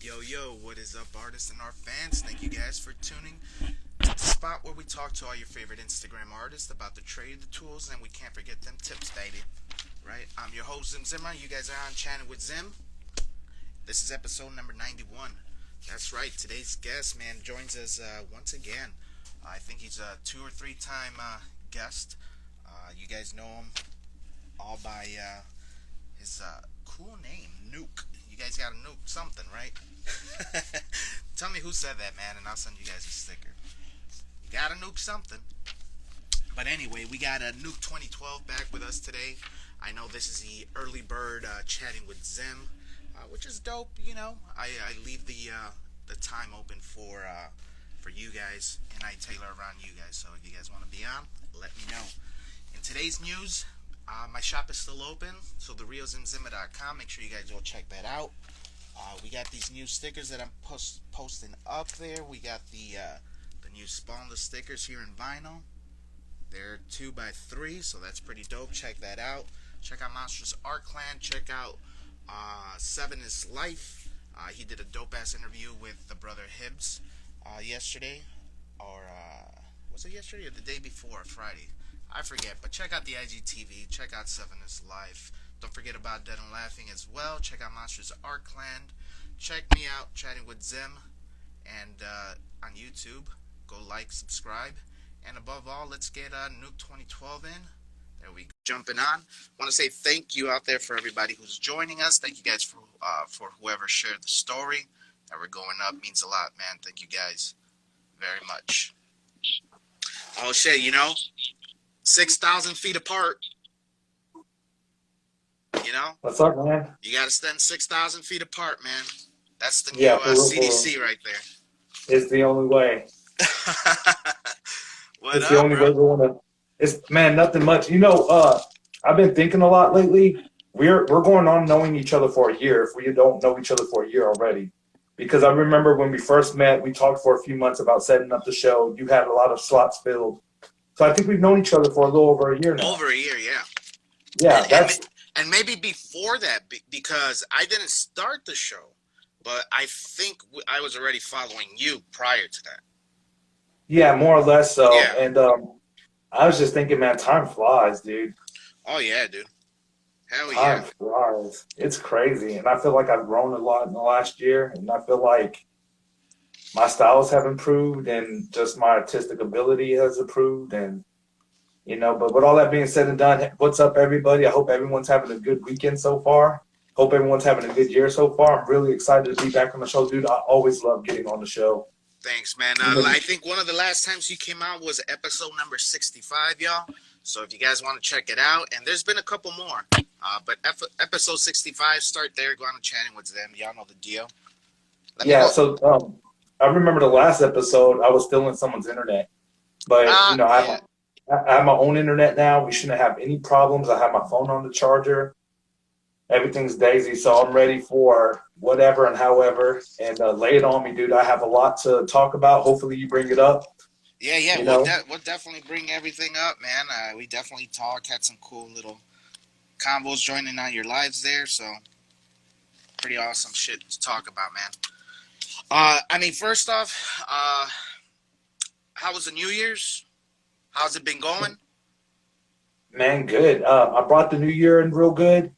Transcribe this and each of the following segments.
Yo, what is up, artists and our fans? Thank you guys for tuning to the spot where we talk to all your favorite Instagram artists about the trade, the tools, and we can't forget them tips, baby. Right? I'm your host, Zim Zimmer. You guys are on Chatting with Zim. This is episode number 91. That's right. Today's guest, man, joins us once again. I think he's a 2 or 3 time guest. You guys know him all by his cool name, Nuke. You guys got a nuke something, right? Tell me who said that, man, and I'll send you guys a sticker. You got a nuke something. But anyway, we got a Nuke 2012 back with us today. I know this is the early bird chatting with Zim, which is dope. You know, I leave the time open for you guys, and I tailor around you guys. So if you guys want to be on, let me know. In today's news, my shop is still open, so therealzimzimmer.com. Make sure you guys go check that out. We got these new stickers that I'm posting up there. We got the new Spawnless stickers here in vinyl. They're 2x3, so that's pretty dope. Check that out. Check out Monstrous Art Clan. Check out Seven is Life. He did a dope-ass interview with the brother Hibbs yesterday. Or was it yesterday or the day before? Friday. I forget, but check out the IGTV. Check out Seven is Life. Don't forget about Dead and Laughing as well. Check out Monsters Art Clan. Check me out, Chatting with Zim, and on YouTube. Go like, subscribe, and above all, let's get Nuke 2012 in. There we go. Jumping on. Want to say thank you out there for everybody who's joining us. Thank you guys for whoever shared the story that we're going up. Means a lot, man. Thank you guys very much. Oh shit, 6,000 feet apart. What's up, man? You got to stand 6,000 feet apart, man. That's the new Yeah, for real, CDC right there. It's the only way. What It's the up, only bro? way we're gonna. It's man, nothing much. I've been thinking a lot lately. We're going on knowing each other for a year. If we don't know each other for a year already, because I remember when we first met, we talked for a few months about setting up the show. You had a lot of slots filled, so I think we've known each other for a little over a year now. Over a year, yeah. Yeah, And maybe before that, because I didn't start the show, but I think I was already following you prior to that. yeah, more or less so. Yeah. And I was just thinking, man, time flies, dude. Oh, yeah, dude. Hell Time yeah. flies. It's crazy. And I feel like I've grown a lot in the last year. And I feel like my styles have improved and just my artistic ability has improved. And, but with all that being said and done, what's up, everybody? I hope everyone's having a good weekend so far. Hope everyone's having a good year so far. I'm really excited to be back on the show, dude. I always love getting on the show. Thanks, man. I think one of the last times you came out was episode number 65, y'all. So if you guys want to check it out, and there's been a couple more, but episode 65, start there. Go on and Chatting with them. Y'all know the deal. So I remember the last episode, I was stealing someone's internet. But, yeah. I have my own internet now. We shouldn't have any problems. I have my phone on the charger. Everything's daisy, so I'm ready for whatever and however. And lay it on me, dude. I have a lot to talk about. Hopefully you bring it up. Yeah. We'll definitely bring everything up, man. We definitely had some cool little combos joining on your lives there, so pretty awesome shit to talk about, man. First off, how was the New Year's? How's it been going? Man, good. I brought the new year in real good.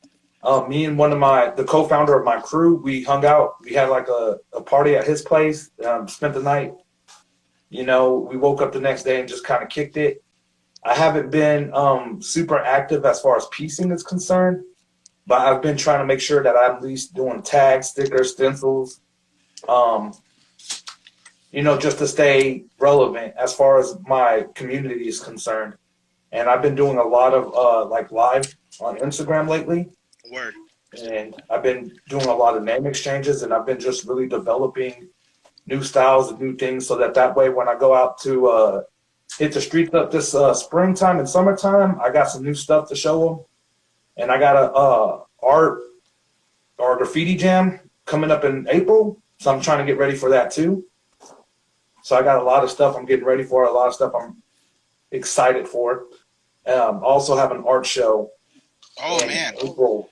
Me and the co-founder of my crew, we hung out. We had like a party at his place, spent the night. We woke up the next day and just kind of kicked it. I haven't been super active as far as piecing is concerned, but I've been trying to make sure that I'm at least doing tags, stickers, stencils, just to stay relevant as far as my community is concerned. And I've been doing a lot of live on Instagram lately. Word. And I've been doing a lot of name exchanges, and I've been just really developing new styles and new things so that way when I go out to hit the streets up this springtime and summertime, I got some new stuff to show them. And I got a art or graffiti jam coming up in April, so I'm trying to get ready for that too. So I got a lot of stuff I'm getting ready for, a lot of stuff I'm excited for. Also have an art show in April,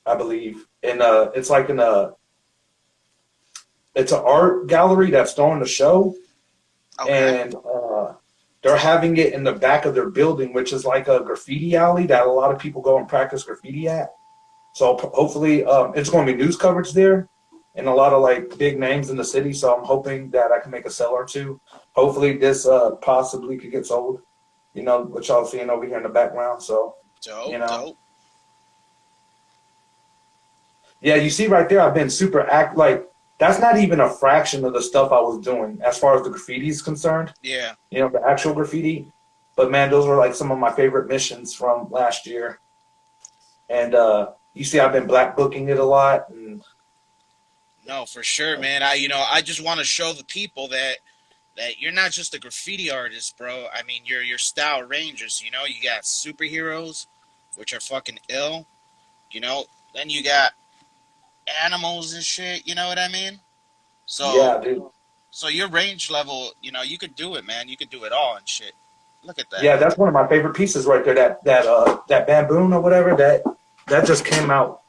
I believe. And it's like in a it's an art gallery that's throwing the show, Okay. and they're having it in the back of their building, which is like a graffiti alley that a lot of people go and practice graffiti at. So hopefully, it's going to be news coverage there, and a lot of like big names in the city. So I'm hoping that I can make a sell or two. Hopefully, this possibly could get sold. You know what y'all seeing over here in the background. So you Dope, know, dope. yeah, you see right there, I've been super act like that's not even a fraction of the stuff I was doing as far as the graffiti is concerned. Yeah. You know, the actual graffiti. But man, those were like some of my favorite missions from last year. And you see, I've been black booking it a lot, and No, for sure, man. I just want to show the people that you're not just a graffiti artist, bro. I mean, your style ranges. You know, you got superheroes, which are fucking ill. You know, then you got animals and shit. You know what I mean? So, yeah, dude. so your range level, you could do it, man. You could do it all and shit. Look at that. Yeah, that's one of my favorite pieces right there. That bamboon or whatever that just came out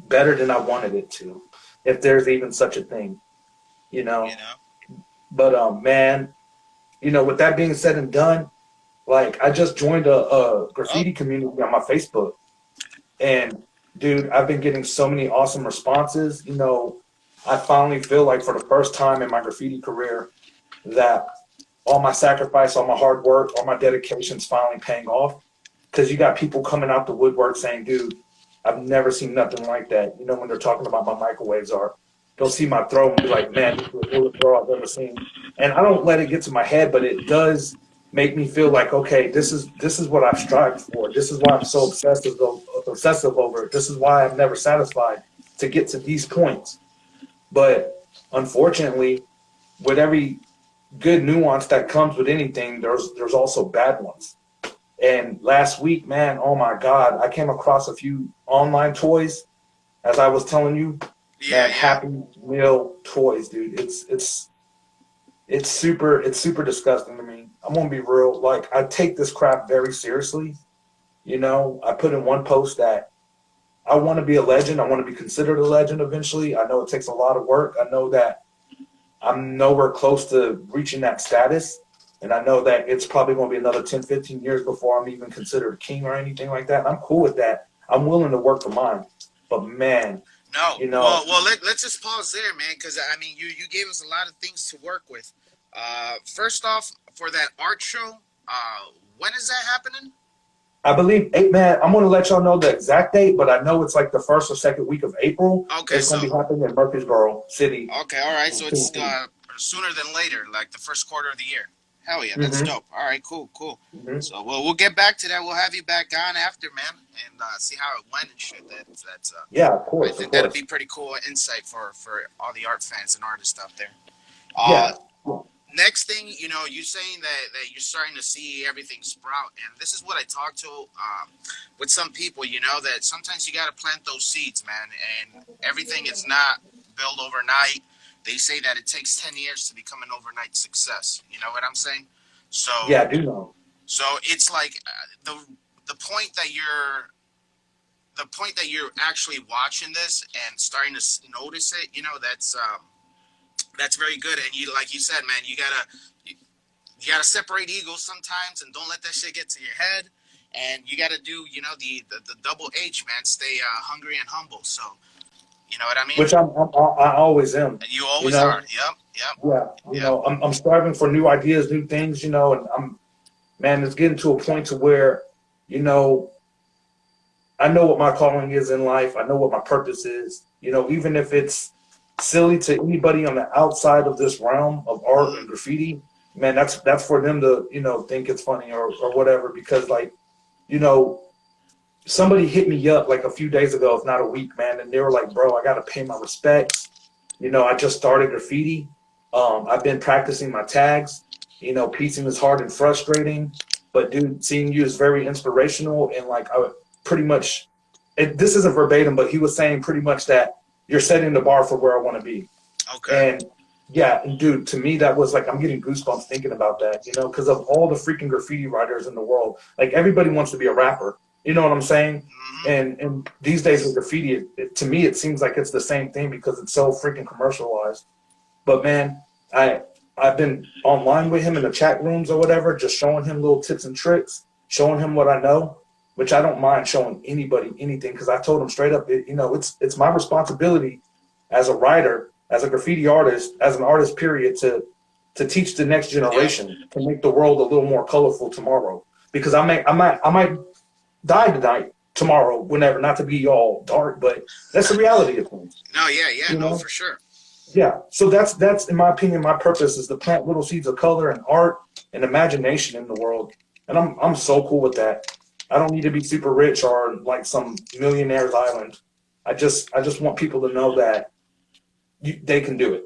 better than I wanted it to, if there's even such a thing, you You know. know? But man, you know, with that being said and done, like I just joined a Oh, graffiti community on my Facebook, and dude, I've been getting so many awesome responses. You know, I finally feel like for the first time in my graffiti career that all my sacrifice, all my hard work, all my dedication's finally paying off. Because you got people coming out the woodwork saying, dude, I've never seen nothing like that. You know, when they're talking about my microwaves art, they'll see my throw and be like, man, this is the coolest throw I've ever seen. And I don't let it get to my head, but it does make me feel like, okay, this is what I've strived for. This is why I'm so obsessive over it. This is why I'm never satisfied to get to these points. But unfortunately, with every good nuance that comes with anything, there's also bad ones. And last week, man, oh my God, I came across a few online toys, as I was telling you, yeah, man, yeah. Happy Meal toys, dude. It's super disgusting to me. I'm gonna be real. Like I take this crap very seriously. You know, I put in one post that I want to be a legend. I want to be considered a legend eventually. I know it takes a lot of work. I know that I'm nowhere close to reaching that status. And I know that it's probably going to be another 10, 15 years before I'm even considered a king or anything like that. I'm cool with that. I'm willing to work for mine. But man, No, you know, well, let's just pause there, man, because I mean, you gave us a lot of things to work with. First off, for that art show, when is that happening? I believe man, I'm going to let y'all know the exact date, but I know it's like the first or second week of April. Okay, It's so going to be happening in Murfreesboro City. okay, all right, so it's sooner than later, like the first quarter of the year. Hell yeah, that's Mm-hmm, dope. All right, cool, cool. mm-hmm. So we'll get back to that. We'll have you back on after, man, and see how it went and shit. That's Yeah, of I course, of think that'd be course. pretty cool insight for all the art fans and artists out there. Uh, Yeah. Next thing, you saying that you're starting to see everything sprout, and this is what I talk to with some people. That sometimes you got to plant those seeds, man, and everything is not built overnight. They say that it takes 10 years to become an overnight success. You know what I'm saying? Yeah, So, I do know. so it's like the point that you're actually watching this and starting to notice it. That's very good. And like you said, man, you gotta separate egos sometimes, and don't let that shit get to your head. And you gotta do, the double H, man. Stay hungry and humble. So, you know what I mean? Which I always am. And you You always are. know, Yep, yep, yeah. yep. I'm striving for new ideas, new things. You know, and man, it's getting to a point to where, you know, I know what my calling is in life. I know what my purpose is. You know, even if it's silly to anybody on the outside of this realm of art and Mm-hmm. graffiti, man, that's for them to, you know, think it's funny or whatever. Because like, you know, somebody hit me up like a few days ago, if not a week, man, and they were like, "Bro, I got to pay my respects. You know, I just started graffiti. I've been practicing my tags. You know, piecing is hard and frustrating, but dude, seeing you is very inspirational. And like, I pretty much, this isn't verbatim, but he was saying pretty much that you're setting the bar for where I want to be. Okay. And yeah, and dude, to me, that was like, I'm getting goosebumps thinking about that, you know, because of all the freaking graffiti writers in the world. Like, everybody wants to be a rapper. You know what I'm saying? Mm-hmm. And these days with graffiti, to me, it seems like it's the same thing because it's so freaking commercialized. But man, I've been online with him in the chat rooms or whatever, just showing him little tips and tricks, showing him what I know, which I don't mind showing anybody anything because I told him straight up, it's my responsibility as a writer, as a graffiti artist, as an artist, period, to teach the next Yeah. generation to make the world a little more colorful tomorrow. Because I might die tonight, tomorrow, whenever. Not to be all dark, but that's the reality of things. No, yeah, yeah, You no, know, for sure. yeah. So that's in my opinion, my purpose is to plant little seeds of color and art and imagination in the world, and I'm so cool with that. I don't need to be super rich or like some millionaire's island. I just want people to know that they can do it.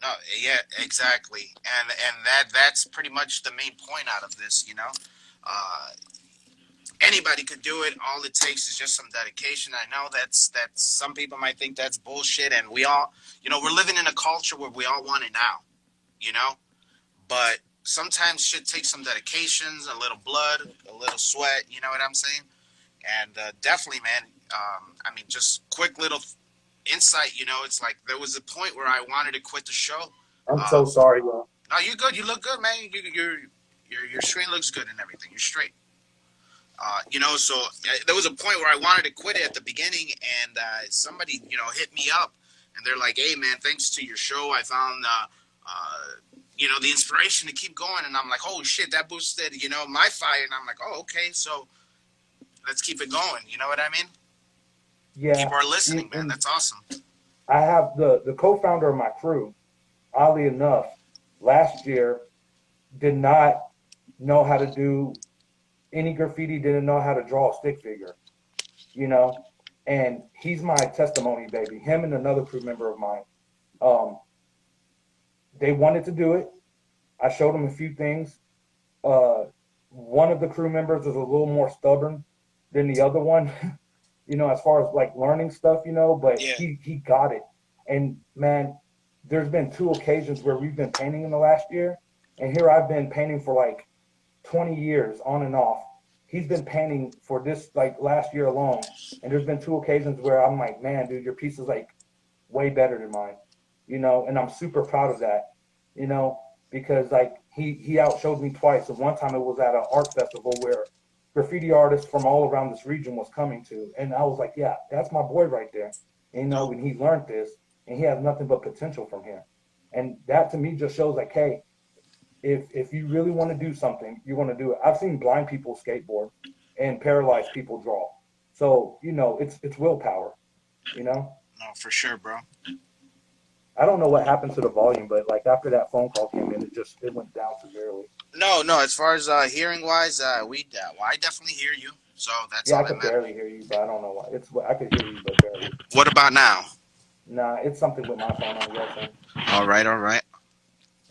No, yeah, exactly, and that's pretty much the main point out of this. Uh, anybody could do it. All it takes is just some dedication. I know that's some people might think that's bullshit, and we all, we're living in a culture where we all want it now. You know, but sometimes shit takes some dedications, a little blood, a little sweat. You know what I'm saying? And definitely, man. I mean, just quick little insight. It's like there was a point where I wanted to quit the show. I'm Uh, so sorry, y'all. no, you good. You look good, man. Your screen looks good and everything. You're straight. So there was a point where I wanted to quit it at the beginning, and somebody, hit me up, and they're like, "Hey, man, thanks to your show, I found, the inspiration to keep going." And I'm like, "Oh shit, that boosted, my fire." And I'm like, "Oh, okay, so let's keep it going." You know what I mean? Yeah, People are listening, man. and That's awesome. I have the co-founder of my crew. Oddly enough, last year did not know how to do any graffiti, didn't know how to draw a stick figure, you know, and he's my testimony, baby. Him and another crew member of mine, um, they wanted to do it. I showed them a few things. Uh, one of the crew members is a little more stubborn than the other one, as far as like learning stuff, but Yeah. he got it. And man, there's been two occasions where we've been painting in the last year, and here I've been painting for like 20 years on and off. He's been painting for this like last year alone. And there's been two occasions where I'm like, man, dude, your piece is like way better than mine, and I'm super proud of that, you know, because like he outshowed me twice. And one time it was at an art festival where graffiti artists from all around this region was coming to. And I was like, yeah, that's my boy right there. And, Dope. when he learned this and he has nothing but potential from here. And that to me just shows like, hey, if you really want to do something, you want to do it. I've seen blind people skateboard and paralyzed people draw. So, it's willpower, you know. No, for sure, bro. I don't know what happened to the volume, but like after that phone call came in, it went down severely. No, no. As far as hearing wise, well, I definitely hear you. So that's Yeah, all I that could matters. barely hear you, but I don't know why. I could hear you, but barely. What about now? Nah, it's something with my phone, I'm guessing. All right, all right.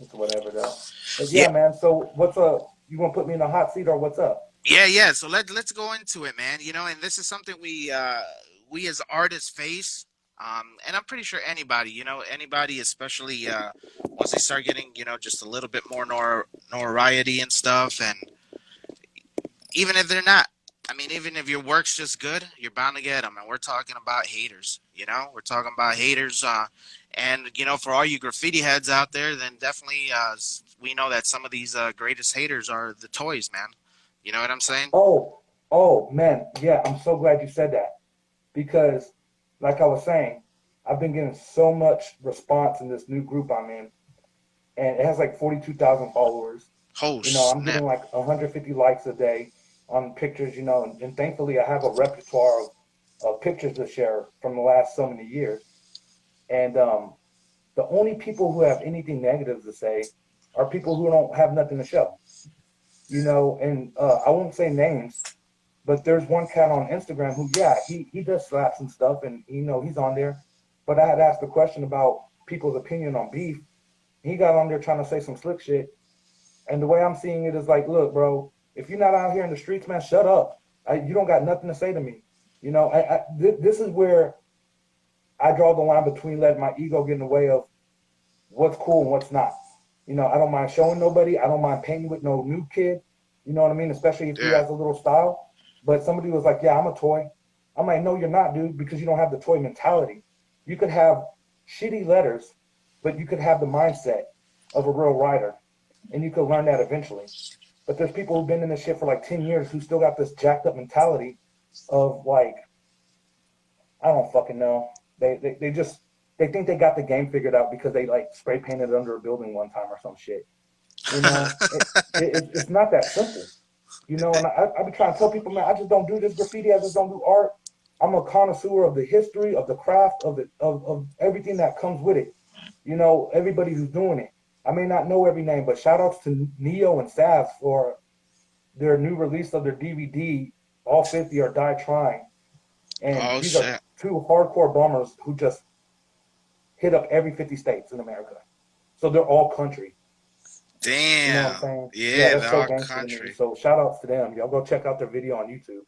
It's whatever though. But Yeah, yeah, man. So what's up? You gonna put me in the hot seat or what's up? yeah, yeah. So let's go into it, man. And this is something we as artists face. And I'm pretty sure anybody, especially once they start getting, just a little bit more notoriety and stuff, and even if they're not, I mean, even if your work's just good, you're bound to get them. And we're talking about haters. We're talking about haters. And for all you graffiti heads out there, then definitely we know that some of these greatest haters are the toys, man. You know what I'm saying? Oh man, yeah. I'm so glad you said that because, like I was saying, I've been getting so much response in this new group I'm in, and it has like 42,000 followers. Oh I'm getting snap! like 150 likes a day on pictures, and thankfully I have a repertoire of pictures to share from the last so many years. And the only people who have anything negative to say are people who don't have nothing to show, and I won't say names, but there's one cat on Instagram who, yeah, he does slaps and stuff, and he's on there. But I had asked a question about people's opinion on beef. He got on there trying to say some slick shit, and the way I'm seeing it is like, look, bro, if you're not out here in the streets, man, shut up. You don't got nothing to say to me. This is where I draw the line between letting my ego get in the way of what's cool and what's not. I don't mind showing nobody. I don't mind painting with no new kid. You know what I mean? Especially if he Yeah, has a little style. But somebody was like, yeah, I'm a toy. I'm like, no, you're not, dude, because you don't have the toy mentality. You could have shitty letters but you could have the mindset of a real writer, and you could learn that eventually. But there's people who've been in this shit for like 10 years who still got this jacked up mentality of like, I don't fucking know. They just they think they got the game figured out because they like spray painted under a building one time or some shit. You know, it's not that simple. You know, and I be trying to tell people, man, I just don't do this graffiti. I just don't do art. I'm a connoisseur of the history, of the craft, of everything that comes with it. You know, everybody who's doing it. I may not know every name, but shout outs to Neo and Savs for their new release of their DVD, All 50 or Die Trying. And Oh these are shit. two hardcore bombers who just hit up every 50 states in America. So they're all country. You know what I'm Damn. saying? Yeah, Yeah, that's they're so all gangster to me. country. So shout outs to them. Y'all go check out their video on YouTube.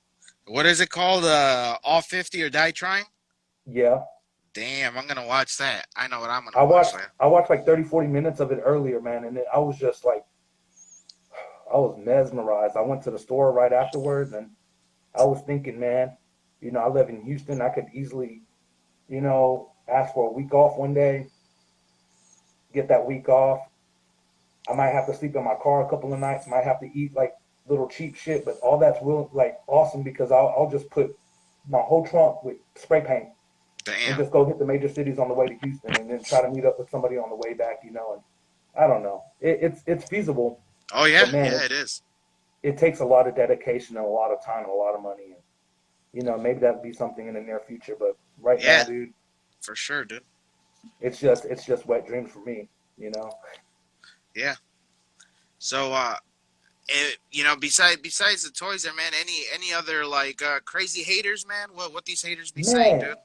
What is it called? All 50 or Die Trying? Yeah. Damn, I'm gonna watch that. I know what I'm gonna I watch watched that. I watched like 30, 40 minutes of it earlier, man, and I was just like I was mesmerized. I went to the store right afterwards and I was thinking, man, you know, I live in Houston. I could easily, you know, ask for a week off one day, get that week off. I might have to sleep in my car a couple of nights, might have to eat like little cheap shit, but all that's real like awesome because I'll just put my whole trunk with spray paint and Damn. just go hit the major cities on the way to Houston and then try to meet up with somebody on the way back, you know. And I don't know. It's feasible, Oh yeah, but man, yeah, it is. it takes a lot of dedication and a lot of time and a lot of money. And you know, maybe that'd be something in the near future. But right now, Yeah, dude, for sure, dude. it's just wet dreams for me. You know, Yeah. So, besides the toys, there, man. Any other like crazy haters, man? What these haters be saying, man, dude?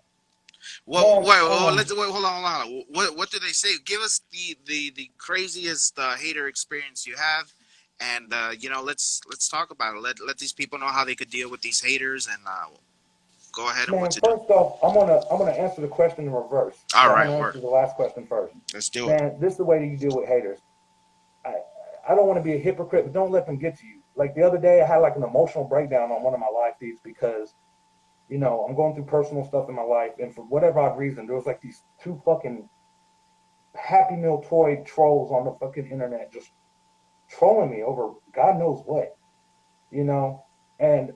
What? man, Let's wait. Hold on, hold on. What do they say? Give us the craziest hater experience you have, and let's talk about it. Let these people know how they could deal with these haters, and go ahead and what man. to do. First off, I'm gonna answer the question in reverse. All So I'm right, gonna word. answer the last question first. Let's do it. Man, this is the way that you deal with haters. I I don't want to be a hypocrite, but don't let them get to you. Like the other day, I had like an emotional breakdown on one of my live feeds because you know I'm going through personal stuff in my life, and for whatever odd reason, there was like these two fucking Happy Meal toy trolls on the fucking internet just trolling me over God knows what, you know. And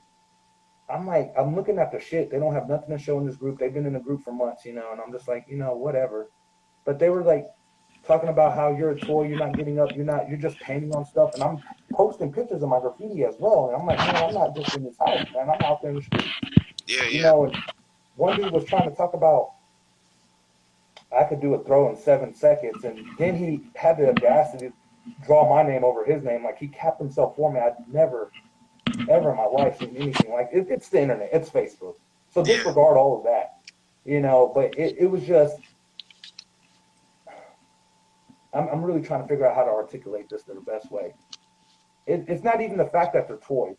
I'm like, I'm looking at the shit. They don't have nothing to show in this group. They've been in the group for months, you know. And I'm just like, you know, whatever. But they were like talking about how you're a toy, you're not getting up, you're just painting on stuff. And I'm posting pictures of my graffiti as well. And I'm like, man, I'm not just in this house, man. I'm out there in the streets, Yeah, you yeah, know. And one dude was trying to talk about I could do a throw in 7 seconds, and then he had the audacity to draw my name over his name, like he capped himself for me. I'd never, ever in my life seen anything like it. It's the internet, it's Facebook, so yeah. disregard all of that, you know. But it was just, I'm really trying to figure out how to articulate this in the best way. It's not even the fact that they're toys;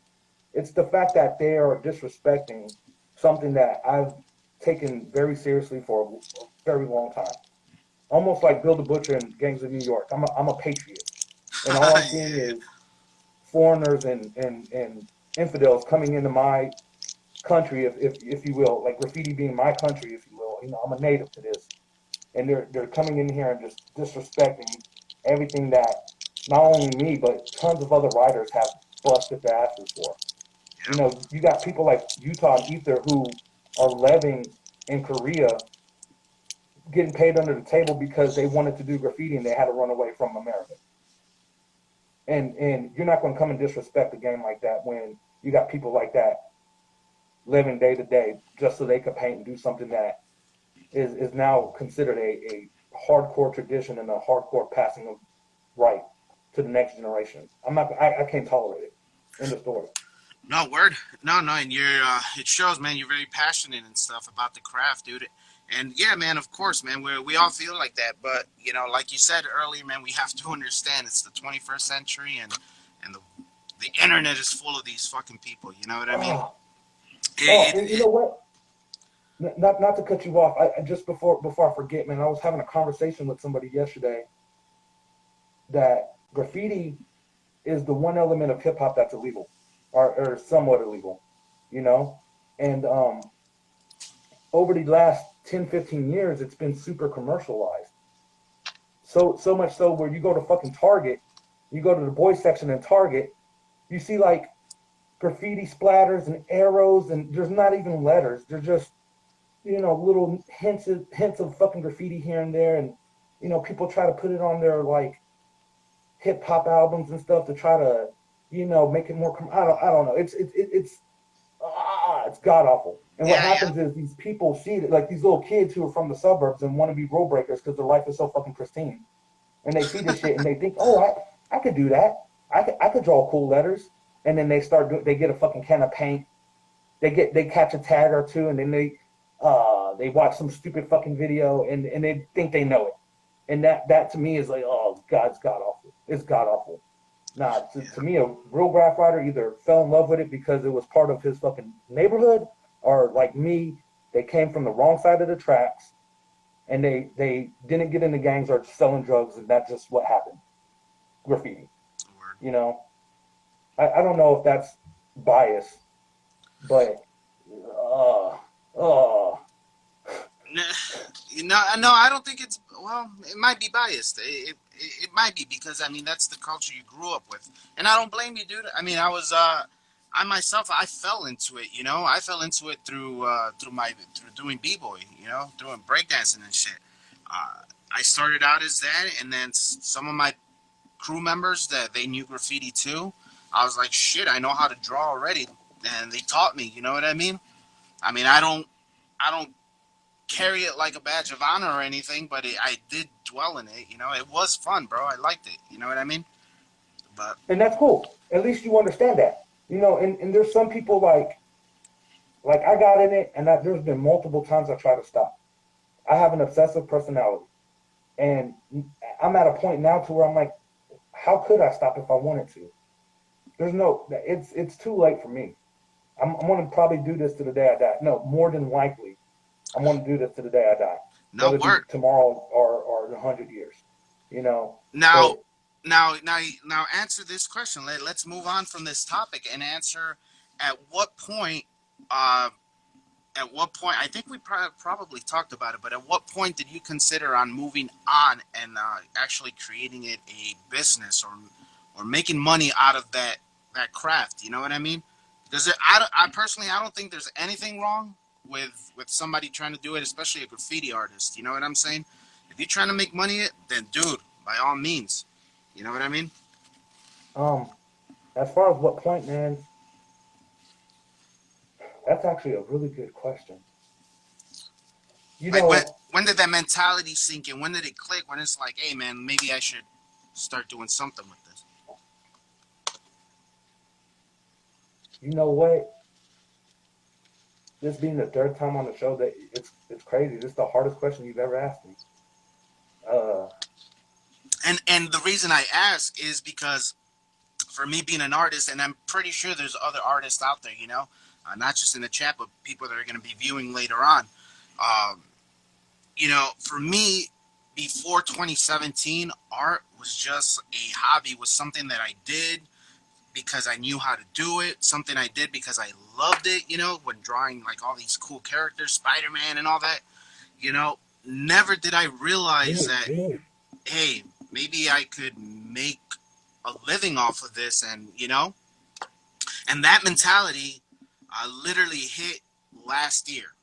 it's the fact that they are disrespecting something that I've taken very seriously for a very long time. Almost like Bill the Butcher and Gangs of New York. I'm a patriot, and all I'm seeing Yeah, is foreigners and infidels coming into my country, if you will, like graffiti being my country, if you will. You know, I'm a native to this, and they're coming in here and just disrespecting everything that not only me but tons of other writers have busted their asses for. You yeah, know, you got people like Utah and Ether who are living in Korea getting paid under the table because they wanted to do graffiti and they had to run away from America. And you're not going to come and disrespect a game like that when you got people like that living day to day just so they could paint and do something that is now considered a hardcore tradition and a hardcore passing of right to the next generation. I can't tolerate it. End of story. no word. No, and you're. It shows, man. You're very passionate and stuff about the craft, dude. And yeah, man. Of course, man. We all feel like that, but like you said earlier, man, we have to understand it's the 21st century, and the internet is full of these fucking people. You know what I mean? Oh, oh, It, and you it, know what? Not to cut you off. I just before I forget, man. I was having a conversation with somebody yesterday that graffiti is the one element of hip hop that's illegal, or somewhat illegal, you know. And over the last 10, 15 years, it's been super commercialized. So much so where you go to fucking Target, you go to the boys section in Target, you see like graffiti splatters and arrows, and there's not even letters. They're just little hints of fucking graffiti here and there, and people try to put it on their like hip hop albums and stuff to try to make it more. I don't know. It's god awful. And what Yeah, yeah. happens is these people see it, like these little kids who are from the suburbs and want to be rule breakers because their life is so fucking pristine, and they see this shit and they think, oh, I could do that. I could draw cool letters, and then they get a fucking can of paint. They catch a tag or two, and then they watch some stupid fucking video, and they think they know it. And that to me is like, oh god, it's god awful. It's god awful. Nah, to me, a real graph writer either fell in love with it because it was part of his fucking neighborhood, or like me, they came from the wrong side of the tracks, and they didn't get into gangs or selling drugs, and that's just what happened. Graffiti, Word. you know. I don't know if that's bias, but uh, uh, No, no, I don't think it's. Well, it might be biased. It might be because I mean that's the culture you grew up with, and I don't blame you, dude. I mean, I myself, I fell into it. I fell into it through doing b-boy. Doing breakdancing and shit. I started out as that, and then some of my crew members that they knew graffiti too. I was like, shit, I know how to draw already, and they taught me. You know what I mean? I mean, I don't carry it like a badge of honor or anything, but I did dwell in it. It was fun, bro. I liked it. You know what I mean? But and that's cool. At least you understand that, and there's some people like I got in it, and there's been multiple times I try to stop. I have an obsessive personality, and I'm at a point now to where I'm like, how could I stop if I wanted to? It's too late for me. I'm going to probably do this to the day I die. No, more than likely, I'm going to do this to the day I die, no whether it be work. tomorrow or in 100 years. You know, Now, but now, answer this question. Let's move on from this topic and answer at what point. Uh, at what point? I think we probably talked about it, but at what point did you consider on moving on and actually creating it a business or making money out of that craft? You know what I mean? Because I personally, I don't think there's anything wrong with somebody trying to do it, especially a graffiti artist. You know what I'm saying? If you're trying to make money, then dude, by all means. You know what I mean? um, as far as what point, man, that's actually a really good question. You Like know, when did that mentality sink in? When did it click? When it's like, hey man, maybe I should start doing something with this. you know what? This being the third time on the show, that it's crazy. This is the hardest question you've ever asked me. Uh, And the reason I ask is because for me being an artist, and I'm pretty sure there's other artists out there, not just in the chat, but people that are going to be viewing later on. Um, for me, before 2017, art was just a hobby, was something that I did because I knew how to do it, something I did because I loved it, when drawing like all these cool characters, Spider-Man and all that, you know, never did I realize that, hey, maybe I could make a living off of this, and that mentality literally hit last year.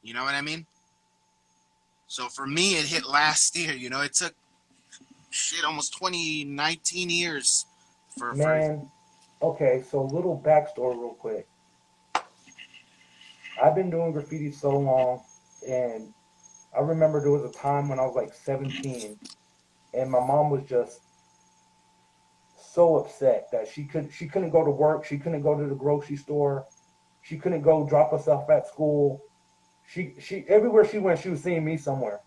You know what I mean? So for me, it hit last year. It took shit almost 19 years for man, okay, so little backstory real quick. I've been doing graffiti so long, and I remember there was a time when I was like 17, and my mom was just so upset that she couldn't go to work, she couldn't go to the grocery store, she couldn't go drop herself at school. She everywhere she went, she was seeing me somewhere,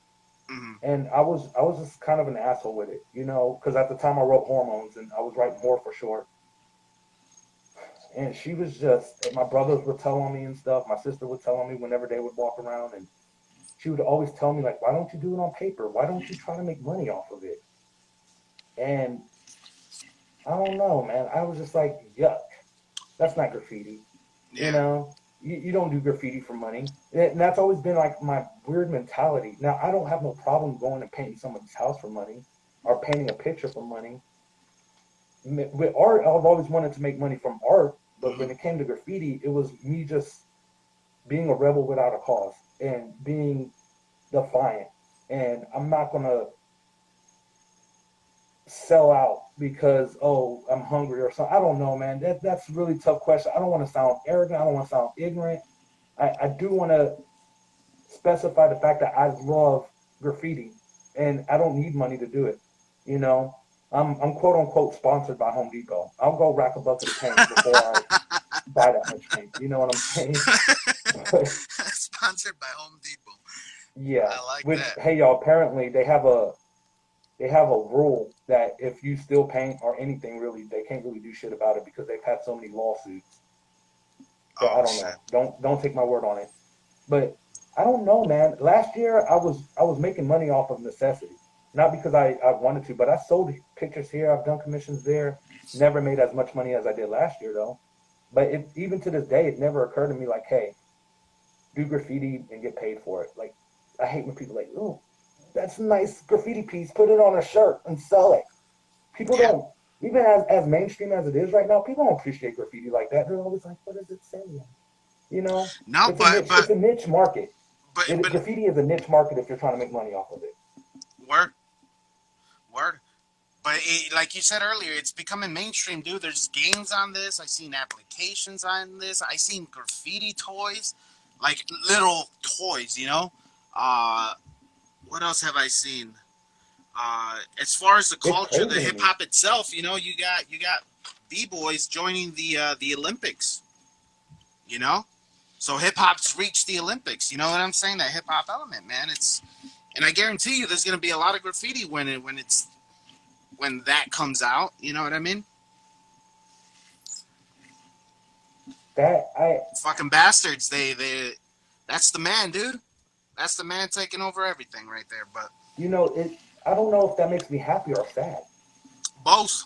mm, and I was just kind of an asshole with it, because at the time I wrote hormones and I was writing more for short, and she was just. And my brothers would tell on me and stuff. My sister would tell on me whenever they would walk around, and she would always tell me like, "Why don't you do it on paper? Why don't you try to make money off of it?" And I don't know, man. I was just like, yuck, that's not graffiti, you yeah. know. You don't do graffiti for money. And that's always been like my weird mentality. Now, I don't have no problem going and painting someone's house for money or painting a picture for money. With art, I've always wanted to make money from art, but Hmm. when it came to graffiti, it was me just being a rebel without a cause and being defiant. And I'm not gonna sell out because I'm hungry or something. I don't know, man. That's a really tough question. I don't want to sound arrogant. I don't want to sound ignorant. I do want to specify the fact that I love graffiti and I don't need money to do it. You know, I'm quote unquote sponsored by Home Depot. I'll go rack a bucket of paint before I buy that much paint. You know what I'm saying? But Sponsored by Home Depot. yeah, I like which that. hey y'all, apparently they have a rule that if you still paint or anything really, they can't really do shit about it because they've had so many lawsuits. So Oh I don't shit. know. Don't take my word on it. But I don't know, man. Last year I was making money off of necessity. Not because I wanted to, but I sold pictures here, I've done commissions there. Never made as much money as I did last year though. But even to this day, it never occurred to me like, hey, do graffiti and get paid for it. Like I hate when people like, oh, that's a nice graffiti piece, put it on a shirt and sell it. People Yeah. don't even as mainstream as it is right now, people don't appreciate graffiti like that. They're always like, what is it saying? You know, No, it's a niche. It's a niche market. but Graffiti is a niche market if you're trying to make money off of it. word word. But like you said earlier, it's becoming mainstream, dude. There's games on this. I seen applications on this. I seen graffiti toys, like little toys. Uh, what else have I seen? As far as the It's culture, the crazy to hip me. hop itself, you got b boys joining the Olympics. You know, so hip hop's reached the Olympics. You know what I'm saying? That hip hop element, man. And I guarantee you, there's gonna be a lot of graffiti when that comes out. You know what I mean? That I, Fucking bastards. That's the man, dude. That's the man taking over everything right there. But it. I don't know if that makes me happy or sad both.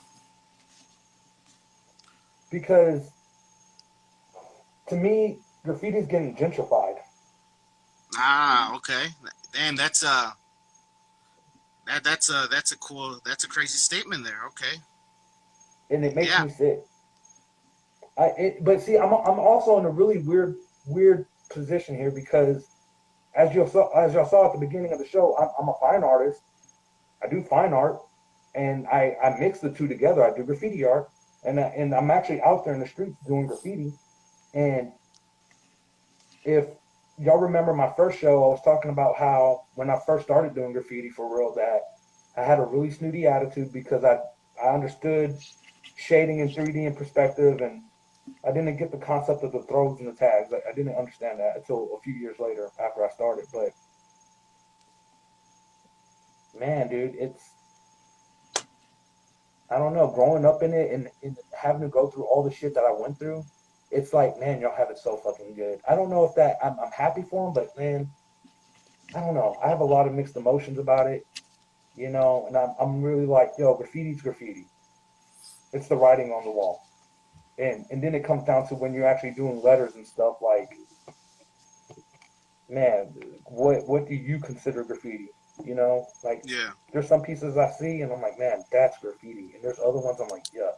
because to me, graffiti is getting gentrified, Ah, okay. Damn, that's a crazy statement there. Okay. and it makes Yeah. me sick. But see, I'm also in a really weird position here because as y'all saw at the beginning of the show, I'm a fine artist. I do fine art, and I mix the two together. I do graffiti art, and I'm actually out there in the streets doing graffiti. And if y'all remember my first show, I was talking about how when I first started doing graffiti for real, that I had a really snooty attitude because I understood shading in 3D and perspective, and I didn't get the concept of the throws and the tags. I didn't understand that until a few years later after I started. But man, dude, it's I don't know, growing up in it and having to go through all the shit that I went through, it's like, man, y'all have it so fucking good. I don't know if that I'm happy for them, but man, I don't know. I have a lot of mixed emotions about it, and I'm really like, yo, graffiti's graffiti. It's the writing on the wall. And then it comes down to when you're actually doing letters and stuff like, man, what do you consider graffiti? Like Yeah. there's some pieces I see and I'm like, man, that's graffiti. And there's other ones I'm like, yuck,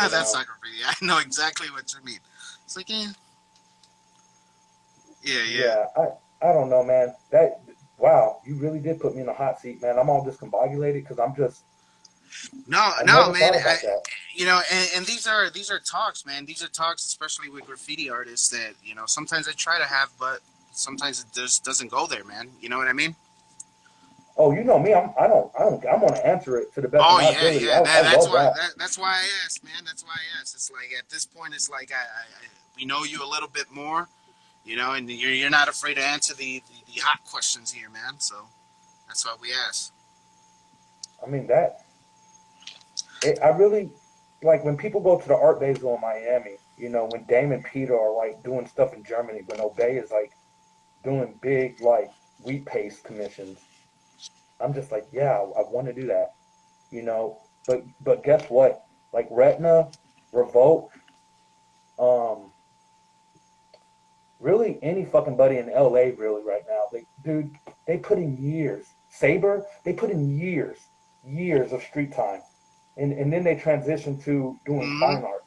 you That's know? not graffiti. I know exactly what you mean. It's like, yeah, yeah. Yeah, I don't know, man. That wow, you really did put me in the hot seat, man. I'm all discombobulated because No, I no, never man. thought about that. And these are talks, man. These are talks, especially with graffiti artists that sometimes I try to have, but sometimes it just doesn't go there, man. You know what I mean? Oh, you know me. I'm gonna answer it to the best of Oh my yeah, ability. yeah. I That's love why that. that's why I asked, man. That's why I asked. It's like at this point, it's like we know you a little bit more, and you're not afraid to answer the hot questions here, man. So that's why we ask. I mean I really like when people go to the art basel in Miami. When Dame and Peter are like doing stuff in Germany. When Obey is like doing big like wheat paste commissions. I'm just like, yeah, I want to do that. But guess what? Like Retina, Revolt, um, really any fucking buddy in LA really right now. Dude, they put in years. Saber, they put in years of street time. And then they transition to doing Mm-hmm. fine art.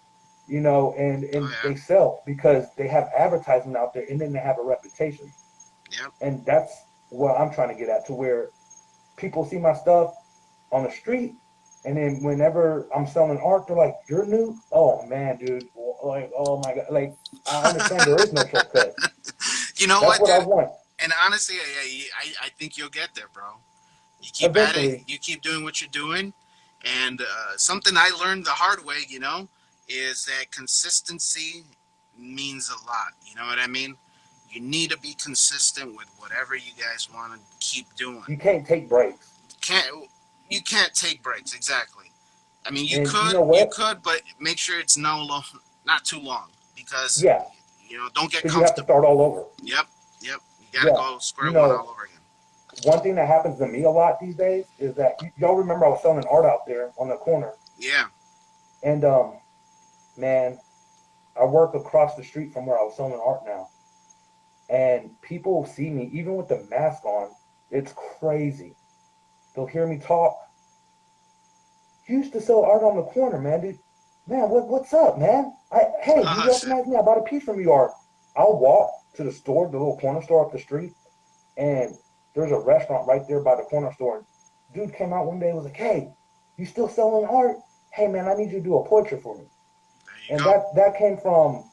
And Oh they yeah. sell because they have advertising out there and then they have a reputation. Yep. And that's what I'm trying to get at, to where people see my stuff on the street, and then whenever I'm selling art, they're like, "You're new? Oh man, dude! Like, oh my god! Like, I understand there is no shortcut. You know That's what, what I dude? want. And honestly, I think you'll get there, bro. You keep at it. Eventually, You keep doing what you're doing. And something I learned the hard way, is that consistency means a lot. You know what I mean? You need to be consistent with whatever you guys want to keep doing. you can't take breaks. Can't you can't take breaks exactly. I mean, And you know what? but make sure it's not too long because Yeah, don't get because you have to comfortable. start all over. Yep, yep. You got to Yeah, go you square one all know, over again. one thing that happens to me a lot these days is that y'all remember I was selling art out there on the corner, Yeah. and man, I work across the street from where I was selling art now, and people see me even with the mask on. It's crazy. They'll hear me talk. You used to sell art on the corner, man. Dude, man, what's up, man? Hey, you Oh shit. recognize me? I bought a piece from you. Art. I'll walk to the store, the little corner store up the street, and there's a restaurant right there by the corner store. Dude came out one day and was like, "Hey, you still selling art? Hey, man, I need you to do a portrait for me." There you And go. that came from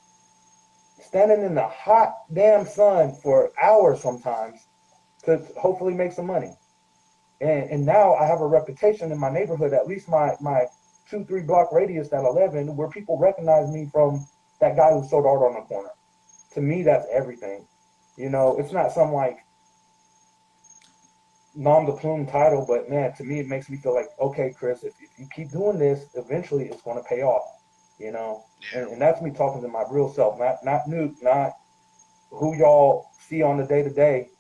standing in the hot damn sun for hours sometimes to hopefully make some money. And now I have a reputation in my neighborhood, at least my 2-3 block radius that I live in, where people recognize me from that guy who sold art on the corner. To me, that's everything. It's not some like nom de plume title, but man, to me, it makes me feel like, okay, Chris, if you keep doing this, eventually it's going to pay off. You know, Yeah. and that's me talking to my real self, not Nuke, not who y'all see on the day to day,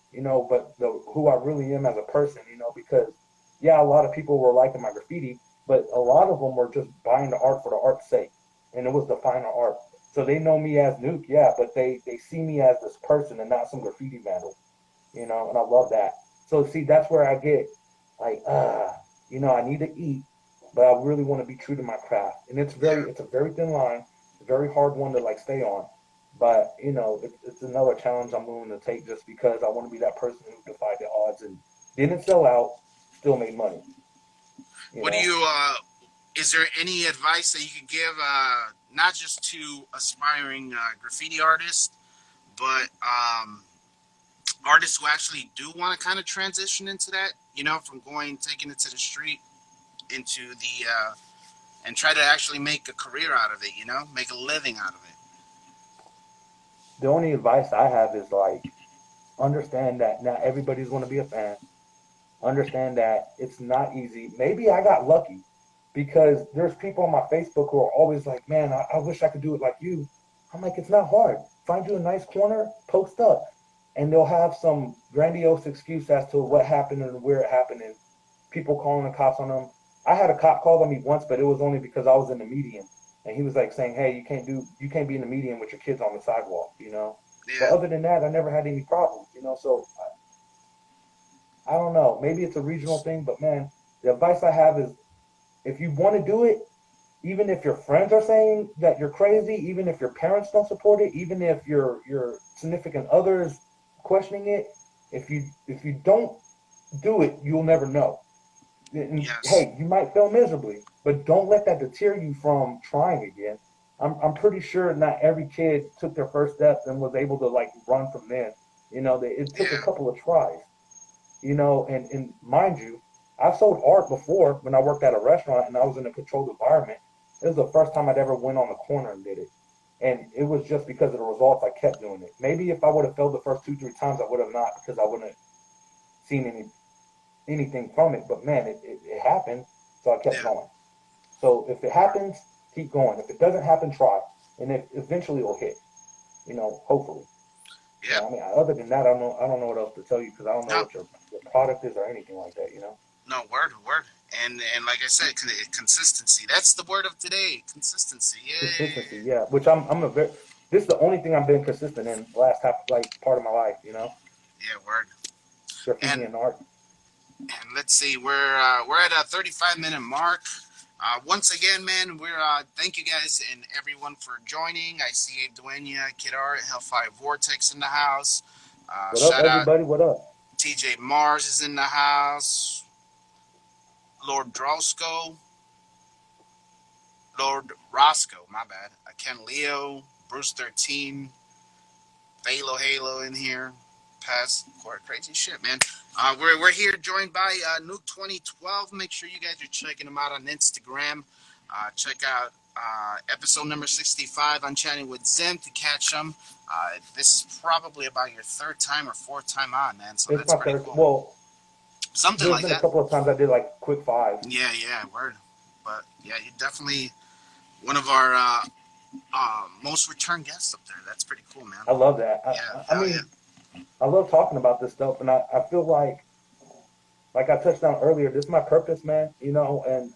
but who I really am as a person, because yeah, a lot of people were liking my graffiti, but a lot of them were just buying the art for the art's sake, and it was the finer art. So they know me as Nuke, yeah, but they see me as this person and not some graffiti vandal, and I love that. So see, that's where I get like, I need to eat, but I really want to be true to my craft, and Yeah. it's a very thin line, a very hard one to like stay on. But it's another challenge I'm willing to take just because I want to be that person who defied the odds and didn't sell out, still made money. You What do know, you? Is there any advice that you could give, not just to aspiring graffiti artists, but artists who actually do want to kind of transition into that? From taking it to the street into and try to actually make a career out of it. Make a living out of it. the only advice I have is like understand that not everybody's going to be a fan. Understand that it's not easy. Maybe I got lucky because there's people on my Facebook who are always like, man, I wish I could do it like you. I'm like, it's not hard. Find you a nice corner, post up, and they'll have some grandiose excuse as to what happened and where it happened, and people calling the cops on them. I had a cop call on me once, but it was only because I was in the median, and he was like saying, hey, you can't be in the median with your kids on the sidewalk. But Yeah. other than that, I never had any problems. So I don't know. Maybe it's a regional thing, but man, the advice I have is if you want to do it, even if your friends are saying that you're crazy, even if your parents don't support it, even if your significant others questioning it, if you don't do it, you'll never know. And Yes. hey, you might fail miserably, but don't let that deter you from trying again. I'm pretty sure not every kid took their first steps and was able to like run from then. It took a Yeah. couple of tries, and mind you, I sold art before when I worked at a restaurant and I was in a controlled environment. It was the first time I'd ever went on the corner and did it. And it was just because of the results I kept doing it. Maybe if I would have failed the first 2, 3 times, I would have not because I wouldn't have seen anything from it. But man, it happened, so I kept Yeah. going. So if it happens, keep going. If it doesn't happen, try, and if eventually it'll hit. Hopefully. Yep. I mean, other than that, I don't know what else to tell you because I don't know No. what your product is or anything like that. No. Word. And like I said, consistency. That's the word of today. Consistency. Consistency, Yeah. yeah. Which I'm a very this is the only thing I've been consistent in the last half, like part of my life. Yeah, word. Graffiti And and art. and let's see, we're at a 35-minute mark. Once again, man, we're thank you guys and everyone for joining. I see Duenya, Kidar, Hellfire Vortex in the house. What up, Shout out everybody? What up? TJ Mars is in the house. Lord Drosco, Lord Roscoe, my bad. Ken Leo, Bruce 13, Halo in here. Past crazy shit, man. We're here joined by Nuke 2012. Make sure you guys are checking him out on Instagram. Check out episode number 65 on Chatting with Zim to catch him. This is probably about your third time or fourth time on, man. So It's that's my pretty third. cool. Well, Something there's like been a that. couple of times I did like quick fives. Yeah, word. But yeah, you're definitely one of our most return guests up there. That's pretty cool, man. I love that. Yeah, I hell yeah. mean, I love talking about this stuff, and I feel like I touched on earlier, this is my purpose, man. And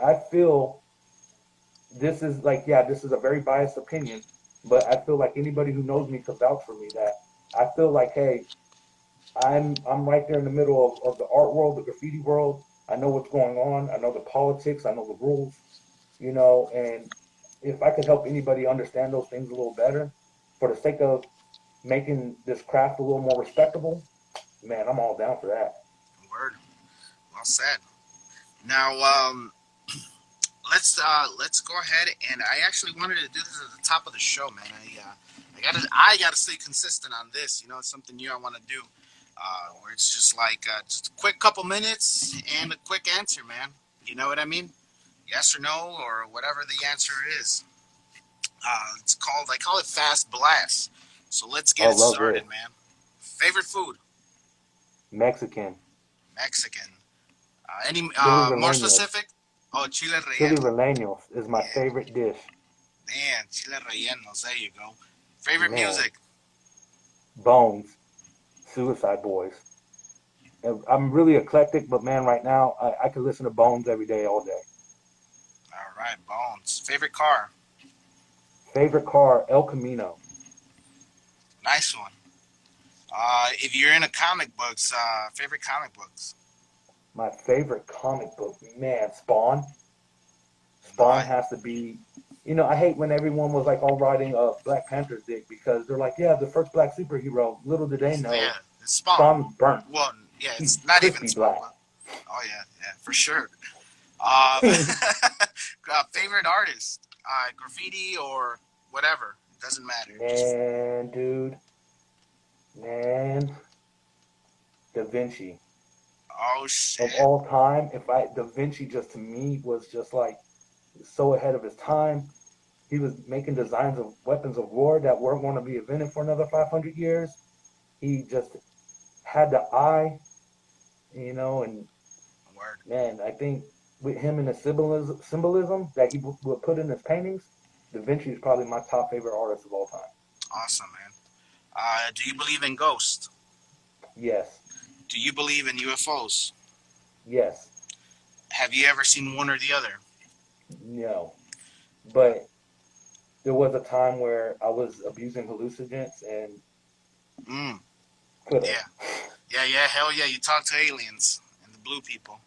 I feel this is like, yeah, this is a very biased opinion, but I feel like anybody who knows me could vouch for me that I feel like, hey, I'm right there in the middle of the art world, the graffiti world. I know what's going on. I know the politics. I know the rules. And if I could help anybody understand those things a little better, for the sake of making this craft a little more respectable, man, I'm all down for that. Word. Well said. Now, let's go ahead and I actually wanted to do this at the top of the show, man. I gotta stay consistent on this. It's something new I want to do, where it's just like just a quick couple minutes and a quick answer, man. You know what I mean? Yes or no or whatever the answer is. I call it fast blast. So let's I get it love this. started, man. Favorite food? Mexican. Mexican. Any Chili more rellenos. specific? Oh, chile Chili relleno. rellenos is my Yeah, favorite dish. man, chile rellenos. There you go. Favorite Man, music? Bones, Suicide Boys. And I'm really eclectic, but man, right now I could listen to Bones every day, all day. All right, Bones. Favorite car? Favorite car, El Camino. Nice one. If you're into comic books, favorite comic books? My favorite comic book, man, Spawn. No, Spawn has to be. I hate when everyone was like all riding Black Panther's dick because they're like, yeah, the first black superhero. Little did they yeah, know, it's Spawn. Spawn's burnt. Well, yeah, He's it's not even crispy Spawn, black. but oh yeah, for sure. Uh, favorite artist? Graffiti or whatever. It doesn't matter. Just Man, dude, man, Da Vinci. oh Of shit. all time, if I Da Vinci just to me was just like so ahead of his time. He was making designs of weapons of war that weren't going to be invented for another 500 years. He just had the eye, and Word. man, I think with him and the symbolism that he would put in his paintings, Da Vinci is probably my top favorite artist of all time. Awesome, man. Do you believe in ghosts? Yes, Do you believe in UFOs? yes, Have you ever seen one or the other? no. But there was a time where I was abusing hallucinogens and Mm, could have. yeah. Yeah, hell yeah. You talk to aliens and the blue people.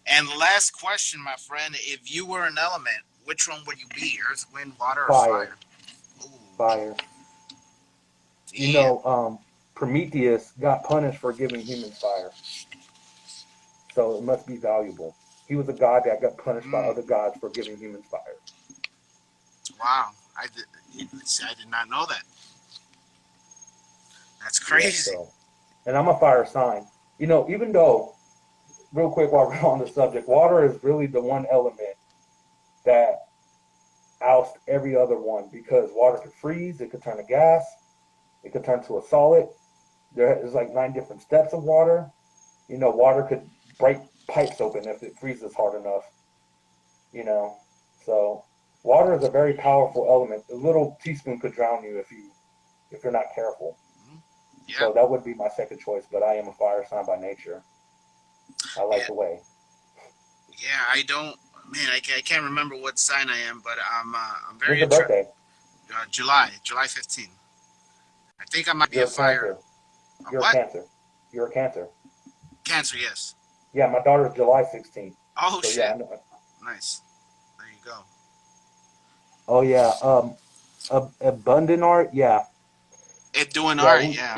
And the last question, my friend, if you were an element, which one would you be? Earth, wind, water, or Fire, fire? Ooh, fire. You damn. know, Prometheus got punished for giving humans fire. So it must be valuable. He was a god that got punished by Mm, other gods for giving humans fire. wow. I did not know that. That's Yeah, crazy. so, and I'm a fire sign. Even though, real quick while we're on the subject, water is really the one element that ousts every other one because water could freeze, it could turn to gas, it could turn to a solid. There is like 9 different steps of water. Water could break pipes open if it freezes hard enough, you know. So water is a very powerful element. A little teaspoon could drown you if you're not careful. Mm, yeah, So that would be my second choice, but I am a fire sign by nature. I like yeah, the way. yeah. I don't, man. I can't remember what sign I am, but I'm When's very your birthday? July 15th. I think I might be a You're a fire. Cancer. You're a What? Cancer. You're a Cancer. Cancer, yes. Yeah, my daughter's July 16th. Oh So yeah, shit. I know. Nice. There you go. Oh yeah, abundant art. Yeah, It doing yeah. art, yeah.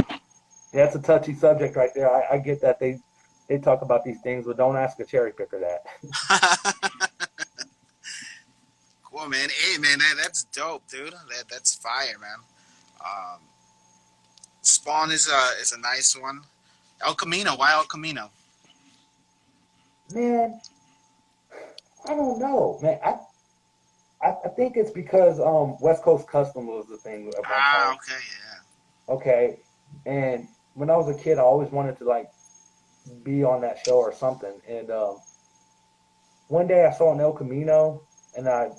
That's a touchy subject right there. I get that they talk about these things, but don't ask a cherry picker that. Cool, man. Hey, man, that's dope, dude. That's fire, man. Um, Spawn is a nice one. El Camino. Why El Camino? Man, I don't know, man. I think it's because West Coast Custom was the thing at one Ah, point. okay, yeah. Okay, and when I was a kid, I always wanted to like be on that show or something. And one day I saw an El Camino, and I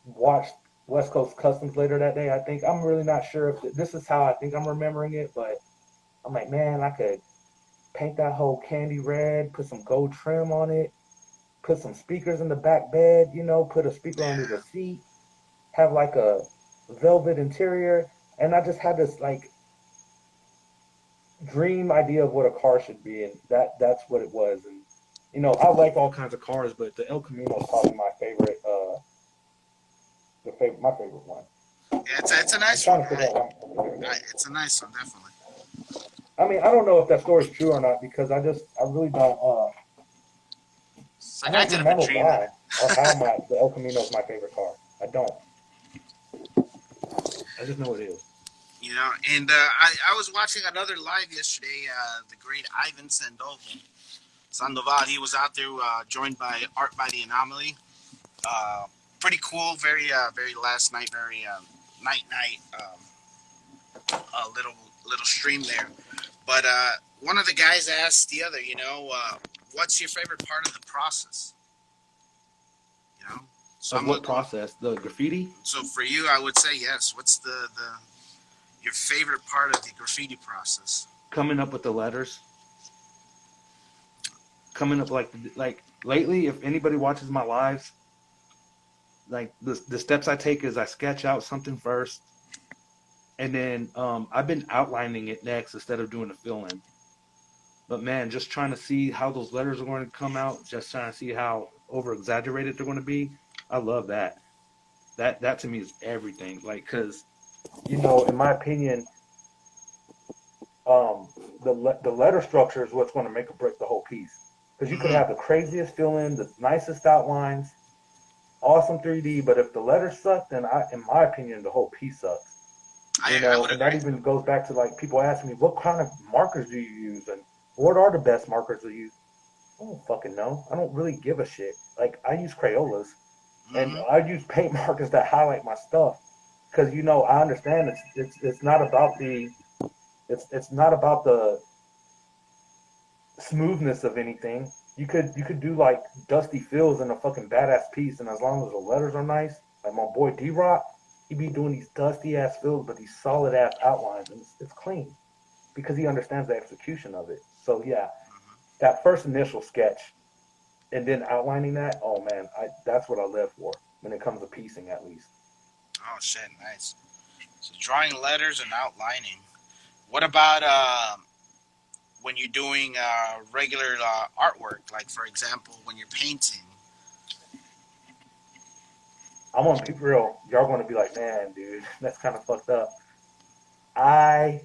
watched West Coast Customs later that day. I think I'm really not sure if this is how I think I'm remembering it, but I'm like, man, I could paint that whole candy red, put some gold trim on it, put some speakers in the back bed, put a speaker under the Yeah, seat, have like a velvet interior, and I just had this like dream idea of what a car should be, and that's what it was. And I like all kinds of cars, but the El Camino is probably my favorite. My favorite one. yeah. It's a I'm nice one. trying to figure out why my favorite is. It's a nice one, definitely. I mean, I don't know if that story is true or not because I really don't. It's I like I don't did have a remember dream why that or how the El Camino is my favorite car. I don't. I just know it is. And I was watching another live yesterday. The great Ivan Sandoval. He was out there, joined by Art by the Anomaly. Pretty cool. Very last night. Very night. A little stream there. But one of the guys asked the other, what's your favorite part of the process? You know. So Of I'm gonna what go. process? The graffiti? So for you, I would say yes. What's the your favorite part of the graffiti process? Coming up with the letters. Coming up like lately, if anybody watches my lives, like the steps I take is I sketch out something first, and then I've been outlining it next instead of doing the fill in. But man, just trying to see how those letters are going to come out, just trying to see how over exaggerated they're going to be. I love that. That to me is everything. Like, cause in my opinion, um, the letter structure is what's going to make or break the whole piece. Because you could Mm-hmm. have the craziest fill in, the nicest outlines, awesome 3D, but if the letters suck, then in my opinion, the whole piece sucks. I would And that agree. even goes back to like people asking me, what kind of markers do you use, and what are the best markers to use? I don't fucking know. I don't really give a shit. Like I use Crayolas, and Mm-hmm. I use paint markers that highlight my stuff because I understand it's not about it's not about the smoothness of anything. You could do like dusty fills in a fucking badass piece, and as long as the letters are nice, like my boy D Rock, he be doing these dusty ass fills, but these solid ass outlines, and it's clean because he understands the execution of it. So yeah, that first initial sketch and then outlining that, oh man, that's what I live for when it comes to piecing at least. Oh shit, nice. So drawing letters and outlining. What about when you're doing regular artwork? Like for example, when you're painting. I'm gonna be real. Y'all gonna be like, man, dude, that's kind of fucked up. I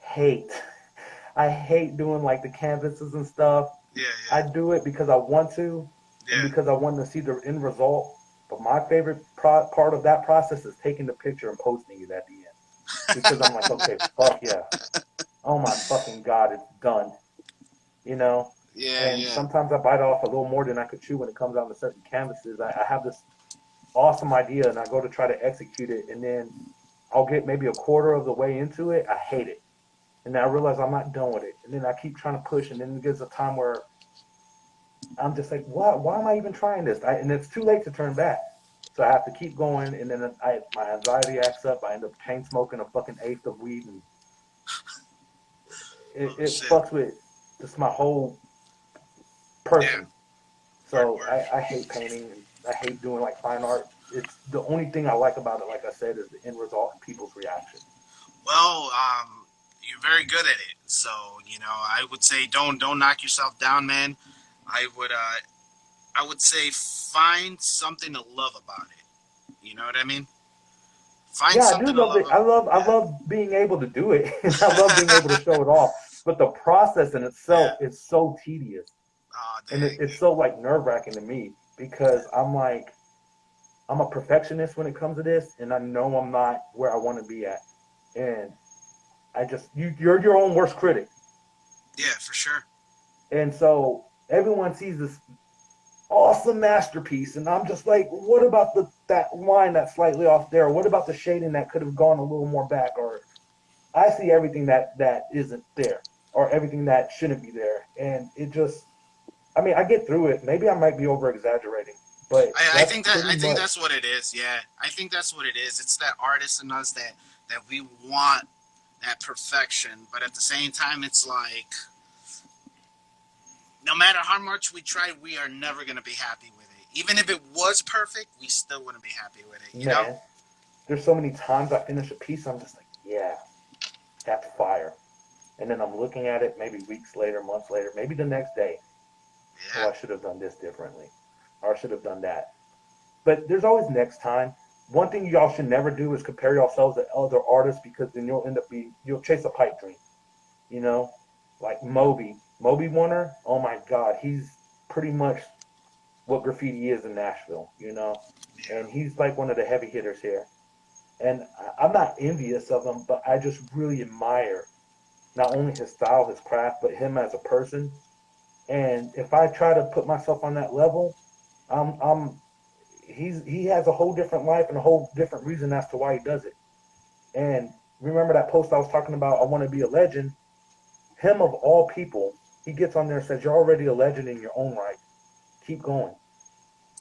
hate, I hate doing like the canvases and stuff. Yeah, I yeah, do it because I want to, and yeah. because I want to see the end result. But my favorite part of that process is taking the picture and posting it at the end because I'm like, okay, fuck yeah, oh my fucking god, it's done. You know. Yeah, And yeah. sometimes I bite off a little more than I could chew when it comes down to certain canvases. I have this awesome idea and I go to try to execute it, and then I'll get maybe a quarter of the way into it. I hate it. And then I realize I'm not done with it. And then I keep trying to push, and then it gets a time where I'm just like, what? Why am I even trying this? And it's too late to turn back. So I have to keep going, and then my anxiety acts up. I end up chain smoking a fucking eighth of weed, and Oh it shit. fucks with just my whole Yeah. person. Word, So word. I hate painting, and I hate doing like fine art. it's the only thing I like about it. Like I said, is the end result and people's reaction. Well, you're very good at it. So I would say don't knock yourself down, man. I would I would say find something to love about it. You know what I mean? Find Yeah, I do something to love love. it. I Yeah, love being able to do it, and I love being able to show it off. But the process in yeah. itself is so tedious, Oh, and dang. it's so like nerve wracking to me Yeah, because I'm a perfectionist when it comes to this, and I know I'm not where I want to be at, and I just you're your own worst critic, yeah, for sure. and so everyone sees this awesome masterpiece, and I'm just like, what about the that line that's slightly off there? What about the shading that could have gone a little more back? Or I see everything that isn't there, or everything that shouldn't be there, and it just, I mean, I get through it. Maybe I might be over exaggerating, but that's I pretty think much, that's what it is. Yeah, I think that's what it is. It's that artist in us that we want that perfection, but at the same time, it's like no matter how much we try, we are never gonna be happy with it. Even if it was perfect, we still wouldn't be happy with it. You know? man. There's so many times I finish a piece, I'm just like, yeah, that's fire. And then I'm looking at it maybe weeks later, months later, maybe the next day. Oh, Yeah. I should have done this differently, or I should have done that. But there's always next time. One thing y'all should never do is compare yourselves to other artists because then you'll chase a pipe dream. You know, like Moby Warner. Oh my God, he's pretty much what graffiti is in Nashville. And Yeah. he's like one of the heavy hitters here. And I'm not envious of him, but I just really admire not only his style, his craft, but him as a person. And if I try to put myself on that level, I'm he has a whole different life and a whole different reason as to why he does it. And remember that post I was talking about, I want to be a legend? Him of all people, he gets on there and says, you're already a legend in your own right. Keep going.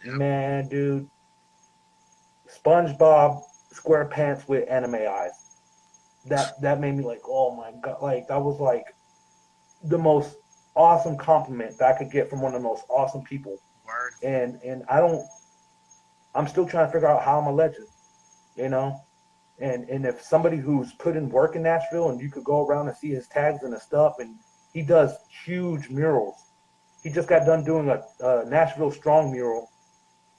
Yep. Man, dude, SpongeBob SquarePants with anime eyes. That made me like, oh my God. Like that was like the most awesome compliment that I could get from one of the most awesome people. Word. And I'm still trying to figure out how I'm a legend, you know? And if somebody who's put in work in Nashville and you could go around and see his tags and his stuff, and he does huge murals. He just got done doing a Nashville Strong mural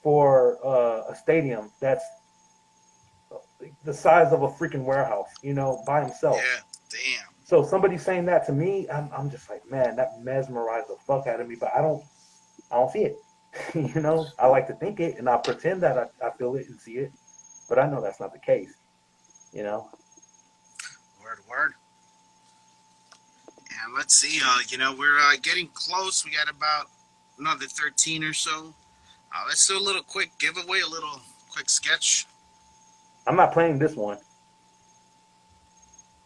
for a stadium that's the size of a freaking warehouse, by himself. Yeah. Damn. So somebody saying that to me, I'm just like, man, that mesmerized the fuck out of me. But I don't see it. I like to think it, and I pretend that I feel it and see it, but I know that's not the case. You know, Word. Word. And let's see. We're getting close. We got about another 13 or so. Let's do a little quick giveaway, a little quick sketch. I'm not playing this one.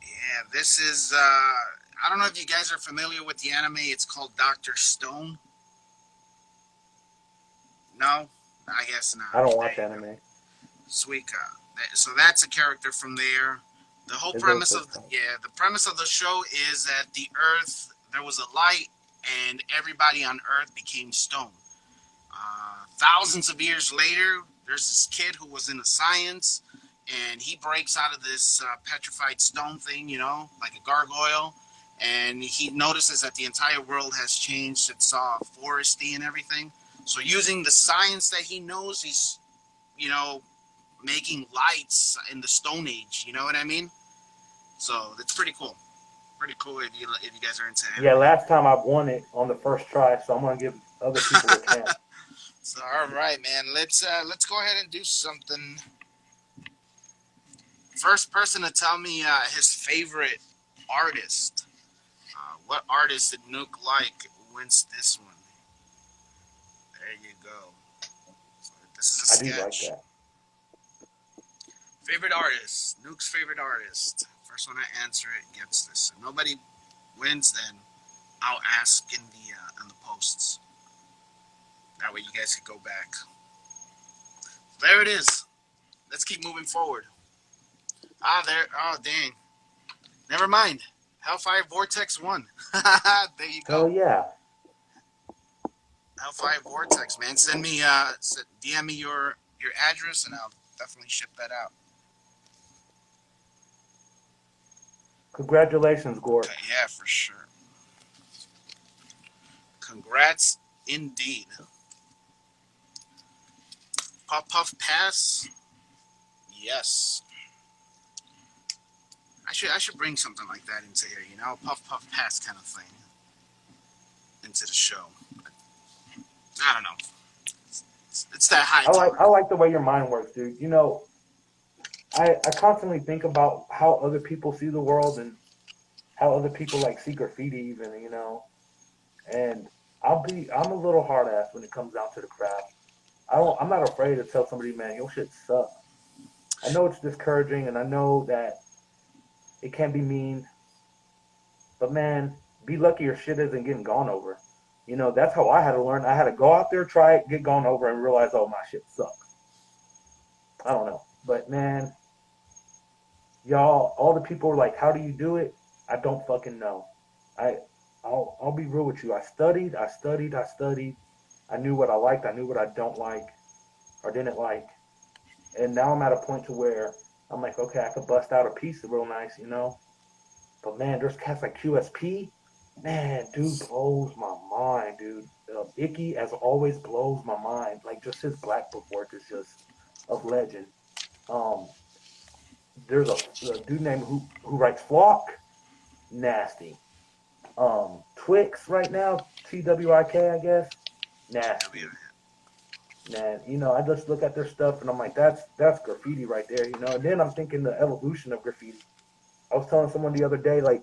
Yeah, this is. I don't know if you guys are familiar with the anime. It's called Doctor Stone. No, I guess I not. don't There watch you go. anime. Suika. So that's a character from there. The whole Is it premise this of one? the premise of the show is that the Earth there was a light and everybody on Earth became stone. Thousands of years later, there's this kid who was into science, and he breaks out of this petrified stone thing, like a gargoyle, and he notices that the entire world has changed. It's foresty and everything. So using the science that he knows, he's you know making lights in the Stone Age. You know what I mean? So it's pretty cool. Pretty cool if you guys are into Yeah, anime. last time I won it on the first try, so I'm gonna give other people a chance. So all right, man. Let's go ahead and do something. First person to tell me his favorite artist. What artist did Nook like wins this one? There you go. So this is a I do like sketch. that. Favorite artist. Nook's favorite artist. First one to answer it gets this. If nobody wins, then I'll ask in the posts. That way you guys can go back. There it is. Let's keep moving forward. There. Oh, dang. Never mind. Hellfire Vortex 1. There you Hell go. yeah. Hellfire Vortex, man. Send me DM me your your address, and I'll definitely ship that out. Congratulations, Gort. Okay, yeah, for sure. Congrats, indeed. Puff Puff Pass. Yes, I should bring something like that into here. Puff Puff Pass kind of thing into the show. I don't know. It's that high I time. like the way your mind works, dude. I constantly think about how other people see the world and how other people like see graffiti even. And I'm a little hard ass when it comes down to the craft. I'm not afraid to tell somebody, man, your shit sucks. I know it's discouraging and I know that it can be mean, but man, be lucky your shit isn't getting gone over. That's how I had to learn. I had to go out there, try it, get gone over, and realize, oh, my shit sucks. I don't know. But man, y'all, all the people are like, how do you do it? I don't fucking know. I I'll be real with you. I studied, I studied, I studied. I knew what I liked, I knew what I don't like or didn't like. And now I'm at a point to where I'm like, okay, I could bust out a piece real nice. But man, there's cats like QSP. Man, dude blows my mind, dude. Icky, as always, blows my mind. Like, just his black book work is just of legend. Um, there's a dude named who writes Flock, nasty. Twix right now, TWIK, I guess, W. nasty. Man, I just look at their stuff and I'm like, that's graffiti right there. And then I'm thinking the evolution of graffiti. I was telling someone the other day, like,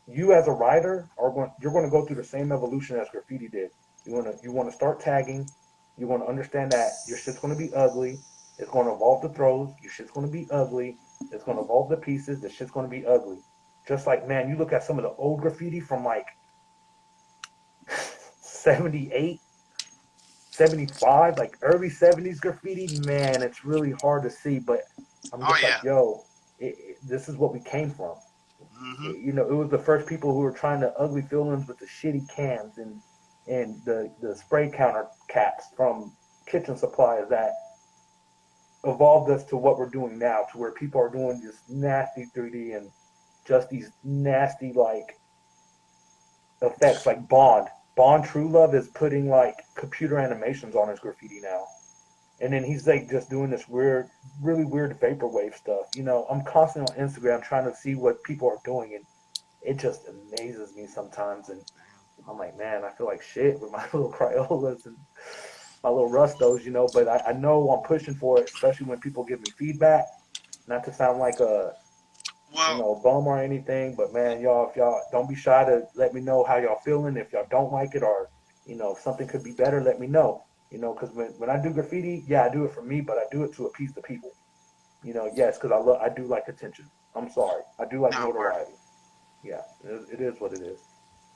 you as a writer you're going to go through the same evolution as graffiti did. You want to start tagging. You want to understand that your shit's going to be ugly. It's going to evolve the throws. Your shit's going to be ugly. It's going to evolve the pieces. The shit's going to be ugly. Just like, man, you look at some of the old graffiti from like 78, 75, like early 70s graffiti. Man, it's really hard to see, but I'm Oh just like, yeah. yo, this is what we came from. Mm-hmm. It was the first people who were trying to ugly fillings with the shitty cans and the spray counter caps from kitchen supplies that evolved us to what we're doing now, to where people are doing this nasty 3D and just these nasty like effects like Bond. Bond True Love is putting like computer animations on his graffiti now. And then he's like just doing this weird, really weird vaporwave stuff. I'm constantly on Instagram trying to see what people are doing, and it just amazes me sometimes. And I'm like, man, I feel like shit with my little Crayolas and my little Rustos. But I know I'm pushing for it, especially when people give me feedback. Not to sound like Well, a bum or anything, but man, y'all, if y'all don't be shy to let me know how y'all feeling. If y'all don't like it or, if something could be better, let me know. Because when I do graffiti, yeah, I do it for me, but I do it to appease the people. Yes, because I do like attention. I'm sorry. I do like no word. notoriety. Yeah, it is what it is.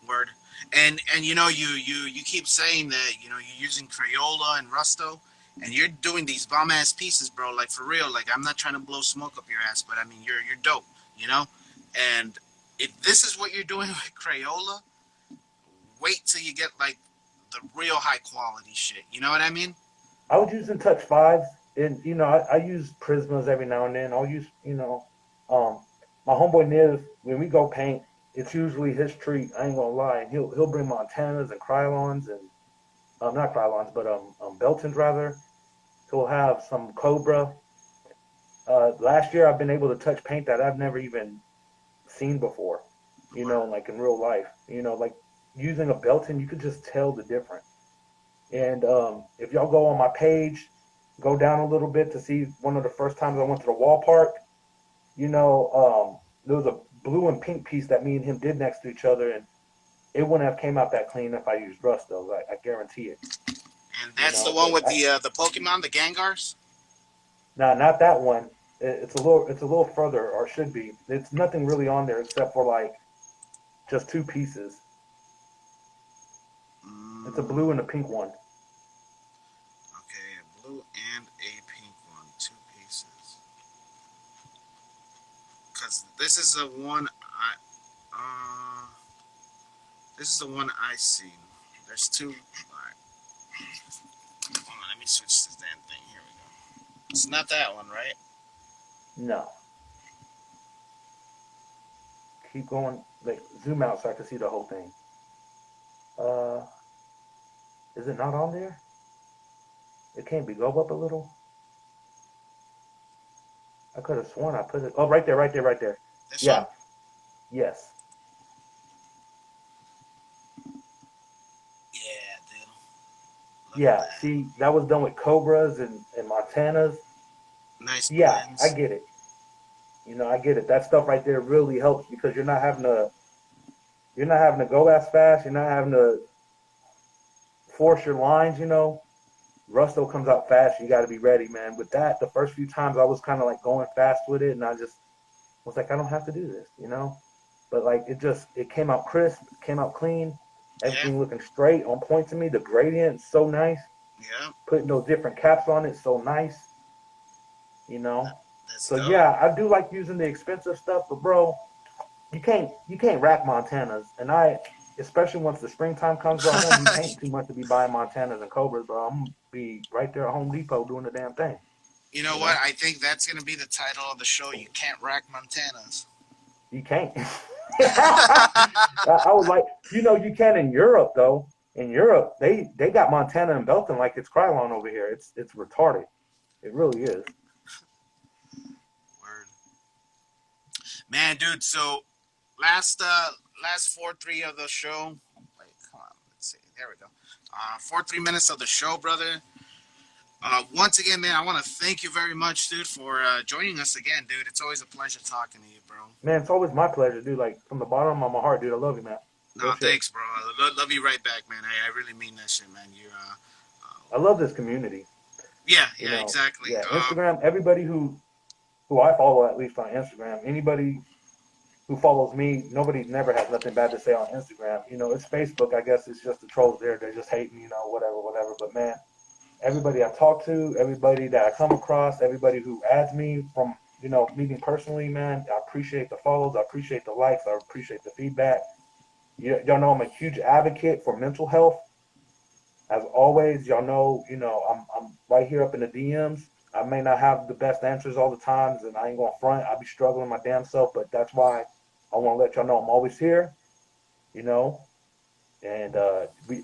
Word. And you keep saying that you're using Crayola and Rusto, and you're doing these bomb ass pieces, bro. Like for real. Like I'm not trying to blow smoke up your ass, but I mean you're dope. You know. And if this is what you're doing with Crayola, wait till you get like the real high quality shit. You know what I mean? I was using touch fives, and I use Prismas every now and then. I'll use um, my homeboy Niv when we go paint. It's usually his treat. I ain't gonna lie. He'll bring Montanas and Krylons and not Krylons, but Beltons rather. He'll have some Cobra. Last year I've been able to touch paint that I've never even seen before. Word. Like in real life. Like using a Belton, you could just tell the difference. And if y'all go on my page, go down a little bit to see one of the first times I went to the wall park. There was a blue and pink piece that me and him did next to each other, and it wouldn't have came out that clean if I used Rusto. I guarantee it. And that's the one But with the Pokemon, the Gengars. now not that one. It's a little further, or should be. It's nothing really on there except for like just two pieces. It's a blue Mm, and a pink one. okay, a blue and a pink one, two pieces. Cause this is the one I this is the one I seen. There's two. Alright. Hold on, let me switch this damn thing It's not that one, right? No. Keep going. Like zoom out so I can see the whole thing. Uh, is it not on there? It can't be. Go up a little. I could have sworn I put it. Oh, right there, right there, right there. This Yeah. one? Yes. Yeah, dude. Look at Yeah. that. See, that was done with Cobras and Montanas. Nice Yeah, I blends. get it. I get it. That stuff right there really helps because you're not having to go as fast. You're not having to force your lines. Rusto comes out fast. You got to be ready, man. With that, the first few times I was kind of like going fast with it, and I just was like, I don't have to do this. But like it came out crisp, came out clean, Yeah, everything looking straight on point to me. The gradient so nice. yeah. Putting those different caps on it so nice. You know. That's So dope. yeah, I do like using the expensive stuff, but bro, you can't rack Montanas, and especially once the springtime comes, bro, I won't be paying too much to be buying Montanas and Cobras, bro. I'm gonna be right there at Home Depot doing the damn thing. You know You what? know, I think that's gonna be the title of the show. You can't rack Montanas. you can't. I would like, you can in Europe though. In Europe, they got Montana and Belton like it's Krylon over here. It's retarded. It really is. Word. Man, dude. So last last 4-3 of the show. Wait, come on. Let's see. There we go. 4-3 minutes of the show, brother. Once again, man, I want to thank you very much, dude, for joining us again, dude. It's always a pleasure talking to you, bro. Man, it's always my pleasure, dude. Like from the bottom of my heart, dude. I love you, man. Real No, shit. thanks, bro. Love you right back, man. I really mean that shit, man. You, I love this community. yeah, You yeah, know, exactly. yeah. Instagram. Everybody who I follow at least on Instagram. Anybody who follows me, nobody never has nothing bad to say on Instagram. It's Facebook. I guess it's just the trolls there. They're just hating. Whatever, whatever. But man, everybody I talk to, everybody that I come across, everybody who adds me from meeting personally, man, I appreciate the follows, I appreciate the likes, I appreciate the feedback. Y'all know I'm a huge advocate for mental health. As always, y'all know, I'm right here up in the DMs. I may not have the best answers all the times, and I ain't gonna front. I'll be struggling my damn self, but that's why I want to let y'all know I'm always here. You know, and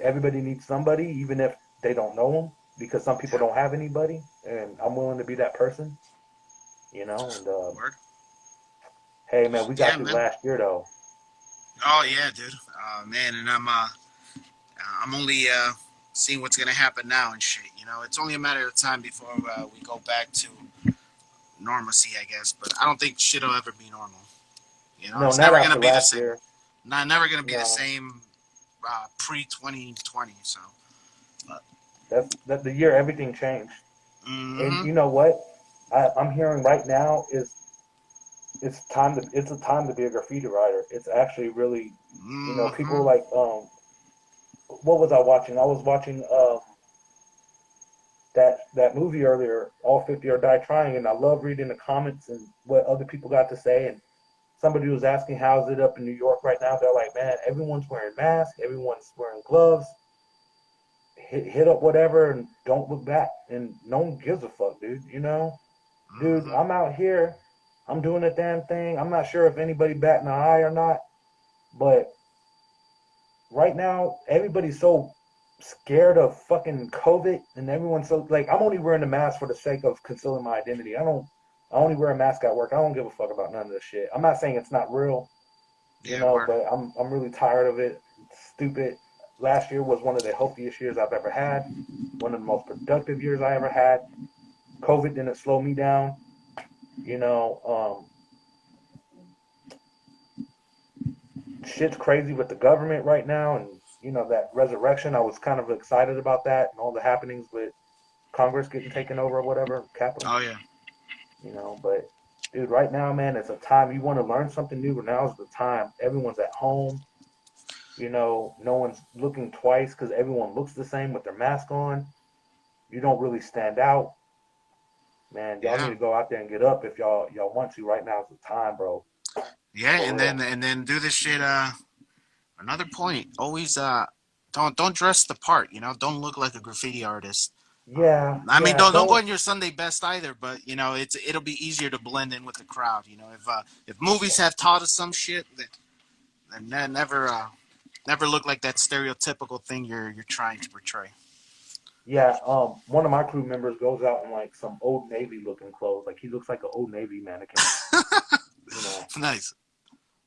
everybody needs somebody, even if they don't know them, because some people Yeah, don't have anybody, and I'm willing to be that person. And word. hey, man, we got Yeah, through man. last year though. Oh yeah, dude. Man, and I'm only seeing what's gonna happen now and shit. You know, it's only a matter of time before we go back to normalcy, I guess. But I don't think shit'll ever be normal. You know, No, it's not never gonna after be the last same. year. Not never gonna be the No, same pre 2020. So, but, that the year everything changed. And mm-hmm, you know what? I'm hearing right now is it's a time to be a graffiti writer. It's actually really, mm-hmm. people like what was I watching? I was watching that movie earlier, All 50 or Die Trying, and I love reading the comments and what other people got to say. And somebody was asking, how's it up in New York right now? They're like, man, everyone's wearing masks, everyone's wearing gloves. Hit up whatever and don't look back. And no one gives a fuck, dude. Dude, Mm-hmm. I'm out here. I'm doing a damn thing. I'm not sure if anybody batting an eye or not, but right now everybody's so scared of fucking COVID, and everyone's so like, I'm only wearing a mask for the sake of concealing my identity. I only wear a mask at work. I don't give a fuck about none of this shit. I'm not saying it's not real, Yeah, word. but I'm really tired of it. It's stupid. Last year was one of the healthiest years I've ever had, one of the most productive years I ever had. COVID didn't slow me down. You know, shit's crazy with the government right now, and that resurrection. I was kind of excited about that and all the happenings with Congress getting taken over or whatever, Capitol. Oh yeah, But dude, right now, man, it's a time you want to learn something new. Now's the time. Everyone's at home. No one's looking twice because everyone looks the same with their mask on. You don't really stand out, man. Y'all need yeah, to go out there and get up if y'all want to. Right now is the time, bro. yeah. For real. And then do this shit. Another point. Always don't dress the part. You know, don't look like a graffiti artist. Yeah, I mean, yeah. don't go Don't. in your Sunday best either, but it'll be easier to blend in with the crowd. If movies have taught us some shit, then never look like that stereotypical thing you're trying to portray. Yeah. One of my crew members goes out in like some old Navy looking clothes. Like he looks like an old Navy mannequin. You know. Nice.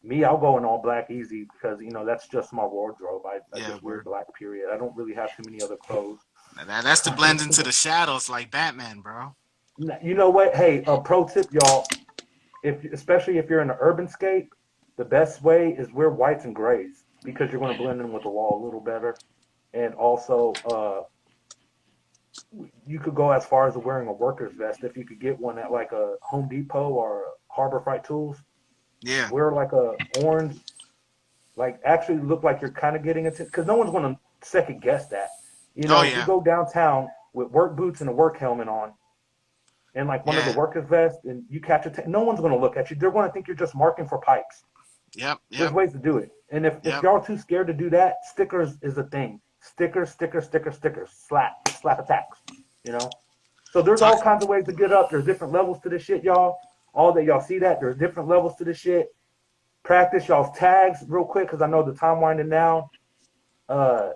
Me, I'll go in all black easy because that's just my wardrobe. I Yeah, just wear word. black. Period. I don't really have too many other clothes. That's to blend into the shadows like Batman, bro. You know what? Hey, pro tip, y'all. If especially if you're in an urban scape, the best way is wear whites and grays because you're going to blend in with the wall a little better. And also, you could go as far as wearing a worker's vest if you could get one at like a Home Depot or Harbor Freight Tools. Yeah. Wear like a orange, like actually look like you're kind of getting into because no one's going to second guess that. Oh If you yeah. go downtown with work boots and a work helmet on and like one of the Yeah. workers' vests and you catch no one's going to look at you. They're going to think you're just marking for pipes. Yep. There's Yep. ways to do it. And if Yep. y'all too scared to do that, stickers is a thing. Stickers, stickers, stickers, stickers. Slap attacks. You know? So there's Talk. all kinds of ways to get up. There's different levels to this shit, y'all. All that y'all see that. There's different levels to this shit. Practice y'all's tags real quick because I know the time winding down. Uh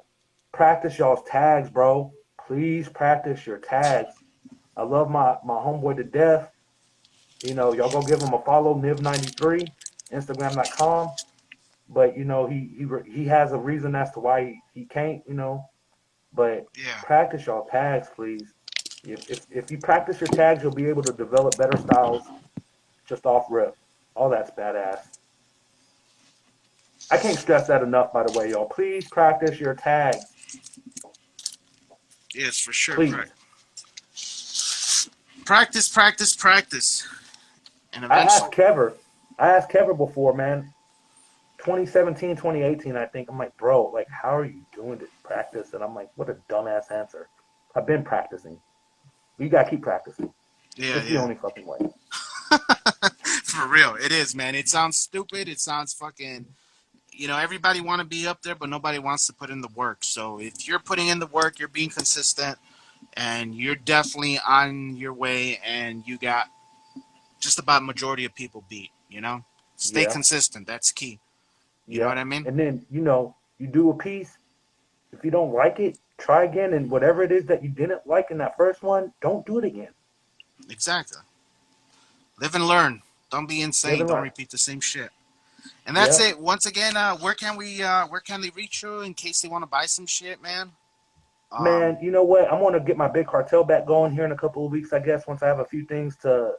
Practice y'all's tags, bro. Please practice your tags. I love my homeboy to death. Y'all go give him a follow, Niv93, Instagram.com. But he has a reason as to why he can't. But Yeah. practice y'all tags, please. If you practice your tags, you'll be able to develop better styles just off rip. All that's badass. I can't stress that enough, by the way, y'all. Please practice your tags, Yes, for sure. please. Practice, practice, practice, and I eventually. asked Kever. I asked Kever before, man. 2017, 2018, I think. I'm like, bro, like, how are you doing this practice? And I'm like, what a dumbass answer. I've been practicing. You gotta keep practicing. Yeah, It's the yeah. only fucking way. For real, it is, man. It sounds stupid. It sounds fucking. Everybody want to be up there, but nobody wants to put in the work. So if you're putting in the work, you're being consistent, and you're definitely on your way, and you got just about majority of people beat. Stay Yeah. consistent. That's key. You know Yeah. what I mean? And then, you do a piece. If you don't like it, try again. And whatever it is that you didn't like in that first one, don't do it again. Exactly. Live and learn. Don't be Live insane. and Don't learn. repeat the same shit. And that's Yeah. it. Once again, where can they reach you in case they want to buy some shit, man? Man, Um, you know what? I'm gonna get my big cartel back going here in a couple of weeks, I guess, once I have a few things to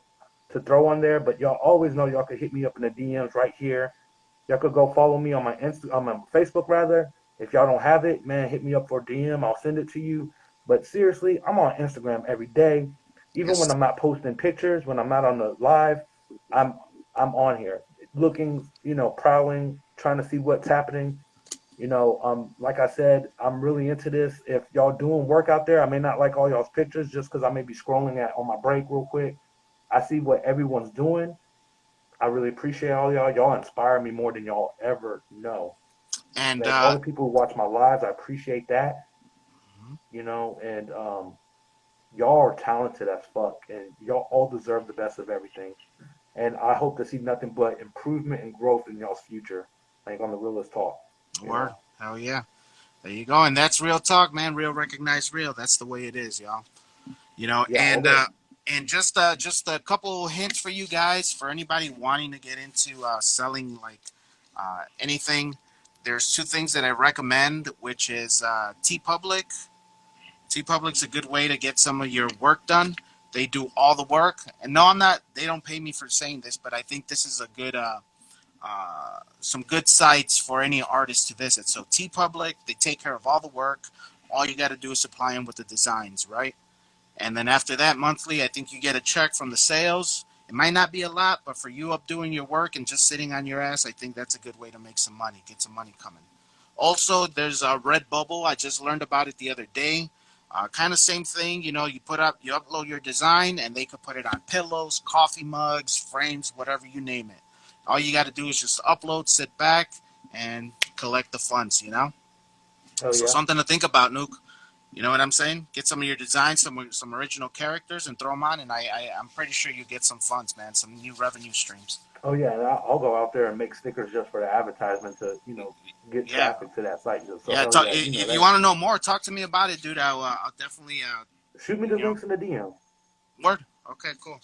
throw on there. But y'all always know y'all can hit me up in the DMs right here. Y'all could go follow me on on my Facebook rather. If y'all don't have it, man, hit me up for DM. I'll send it to you. But seriously, I'm on Instagram every day. Even when yes, I'm not posting pictures, when I'm not on the live, I'm I'm on here looking, prowling, trying to see what's happening. Like I said, I'm really into this. If y'all doing work out there, I may not like all y'all's pictures just because I may be scrolling at on my break real quick. I see what everyone's doing. I really appreciate all y'all. Y'all inspire me more than y'all ever know. and Like all the people who watch my lives, I appreciate that. mhm, And y'all are talented as fuck, and y'all all deserve the best of everything. And I hope to see nothing but improvement and growth in y'all's future, like on the realest talk. You word, know? hell yeah, there you go. And that's real talk, man. Real recognized real. That's the way it is, y'all. Yeah, all And day. just a couple hints for you guys for anybody wanting to get into selling like anything. There's two things that I recommend, which is T Public. T Public's a good way to get some of your work done. They do all the work, and no, I'm not. They don't pay me for saying this, but I think this is a good some good sites for any artist to visit. So T Public, they take care of all the work. All you got to do is supply them with the designs, right? And then after that, monthly, I think you get a check from the sales. It might not be a lot, but for you up doing your work and just sitting on your ass, I think that's a good way to make some money, get some money coming. Also, there's a Redbubble. I just learned about it the other day. Kind of same thing, you upload your design, and they could put it on pillows, coffee mugs, frames, whatever you name it. All you got to do is just upload, sit back, and collect the funds. Hell So yeah. something to think about, Nuke. You know what I'm saying? Get some of your designs, some original characters, and throw them on, and I'm pretty sure you get some funds, man. Some new revenue streams. Oh yeah, and I'll go out there and make stickers just for the advertisement to get Yeah, traffic to that site. So yeah. hell yeah, If you that. want to know more, talk to me about it, dude. I'll definitely Shoot me the you know, links in the DM. word. Okay, cool.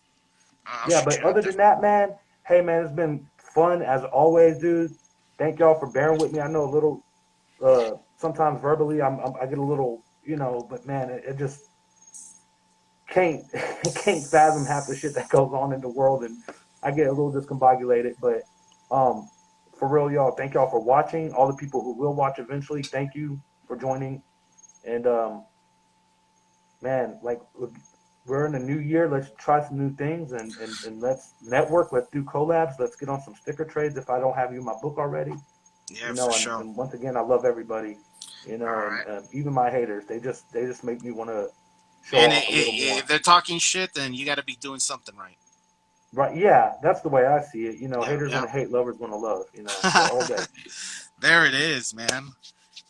I'll Yeah, shoot but you out other there. than that, man, hey man, it's been fun as always, dude. Thank y'all for bearing with me. I know a little sometimes verbally I get a little, but man, it just can't can't fathom half the shit that goes on in the world, and I get a little discombobulated. But um, for real, y'all, thank y'all for watching. All the people who will watch eventually, thank you for joining. And man, like we're in a new year. Let's try some new things and let's network. Let's do collabs. Let's get on some sticker trades if I don't have you in my book already. Yeah, for sure. And once again, I love everybody. All And right. even my haters, they just make me want to show And off a little if more. they're talking shit, then you got to be doing something right. Right? Yeah, that's the way I see it. Yeah, Haters yeah. gonna hate, lovers gonna love. So all day. There it is, man.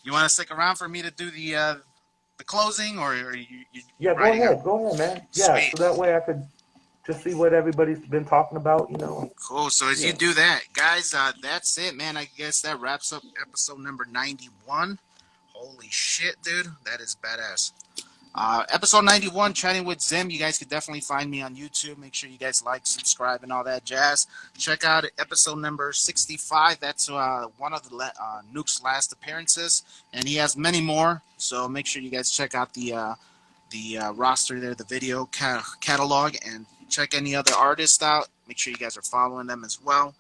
You want to stick around for me to do the closing, or are you Yeah, riding out? go ahead, man. Yeah, Sweet. so that way I could just see what everybody's been talking about. Cool. So as you Yeah. do that, guys, that's it, man. I guess that wraps up episode number 91. Holy shit, dude. That is badass. Episode 91, chatting with Zim. You guys could definitely find me on YouTube. Make sure you guys like, subscribe, and all that jazz. Check out episode number 65. That's one of Nuke's last appearances, and he has many more. So make sure you guys check out the roster there, the video catalog, and check any other artists out. Make sure you guys are following them as well.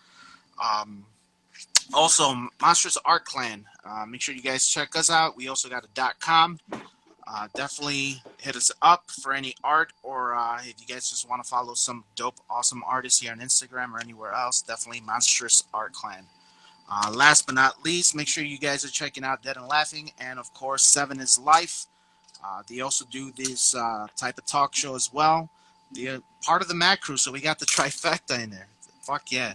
Um, Also, Monstrous Art Clan. Make sure you guys check us out. We also got a .com. Definitely hit us up for any art, or if you guys just want to follow some dope, awesome artists here on Instagram or anywhere else, definitely Monstrous Art Clan. Last but not least, make sure you guys are checking out Dead and Laughing, and of course, Seven is Life. They also do this type of talk show as well. They're part of the Mad Crew, so we got the trifecta in there. Fuck yeah.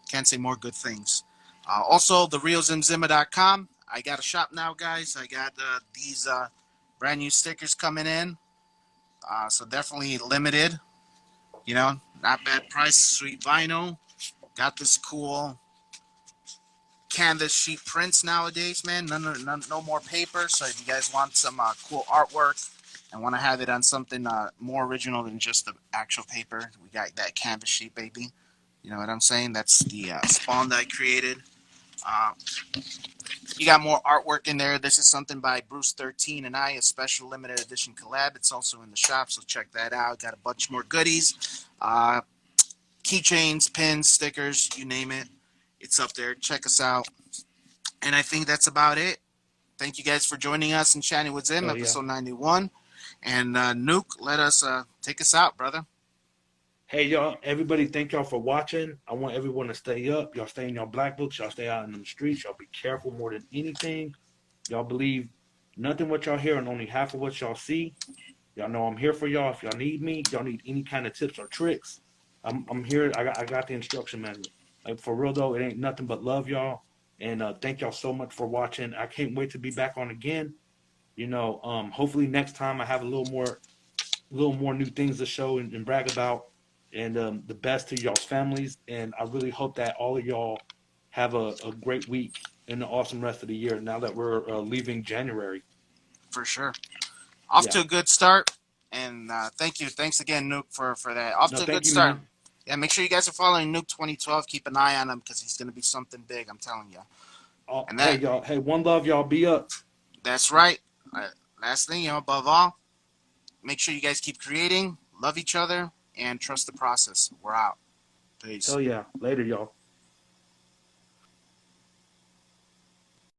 Can't say more good things. Also, therealzimzima.com. I got a shop now, guys. I got these brand new stickers coming in. So definitely limited. Not bad price. Sweet vinyl. Got this cool canvas sheet prints nowadays, man. No more paper. So if you guys want some cool artwork and want to have it on something more original than just the actual paper, we got that canvas sheet, baby. You know what I'm saying? That's the spawn that I created. Uh, you got more artwork in there. This is something by Bruce 13 and I, a special limited edition collab. It's also in the shop, so check that out. Got a bunch more goodies. Keychains, pins, stickers, you name it. It's up there. Check us out. And I think that's about it. Thank you guys for joining us in Chatting with Zim, Hell yeah. episode 91. And Nuke, let us take us out, brother. Hey y'all, everybody, thank y'all for watching. I want everyone to stay up. Y'all stay in your black books. Y'all stay out in the streets. Y'all be careful more than anything. Y'all believe nothing what y'all hear and only half of what y'all see. Y'all know I'm here for y'all. If y'all need me, y'all need any kind of tips or tricks, I'm here. I got the instruction manual. Like for real though, it ain't nothing but love, y'all. And thank y'all so much for watching. I can't wait to be back on again. Hopefully next time I have a little more new things to show and brag about, and the best to y'all's families. And I really hope that all of y'all have a great week and an awesome rest of the year. Now that we're leaving January, For sure. Off yeah. to a good start. And thank you. Thanks again, Nuke, for that. Off No, to a good thank you, start. man. Yeah, make sure you guys are following Nuke 2012. Keep an eye on him because he's going to be something big, I'm telling you. And Hey y'all. Hey, one love, y'all. Be up. that's right. Last thing, above all, make sure you guys keep creating, love each other, and trust the process. We're out. Peace. Hell yeah. Later, y'all.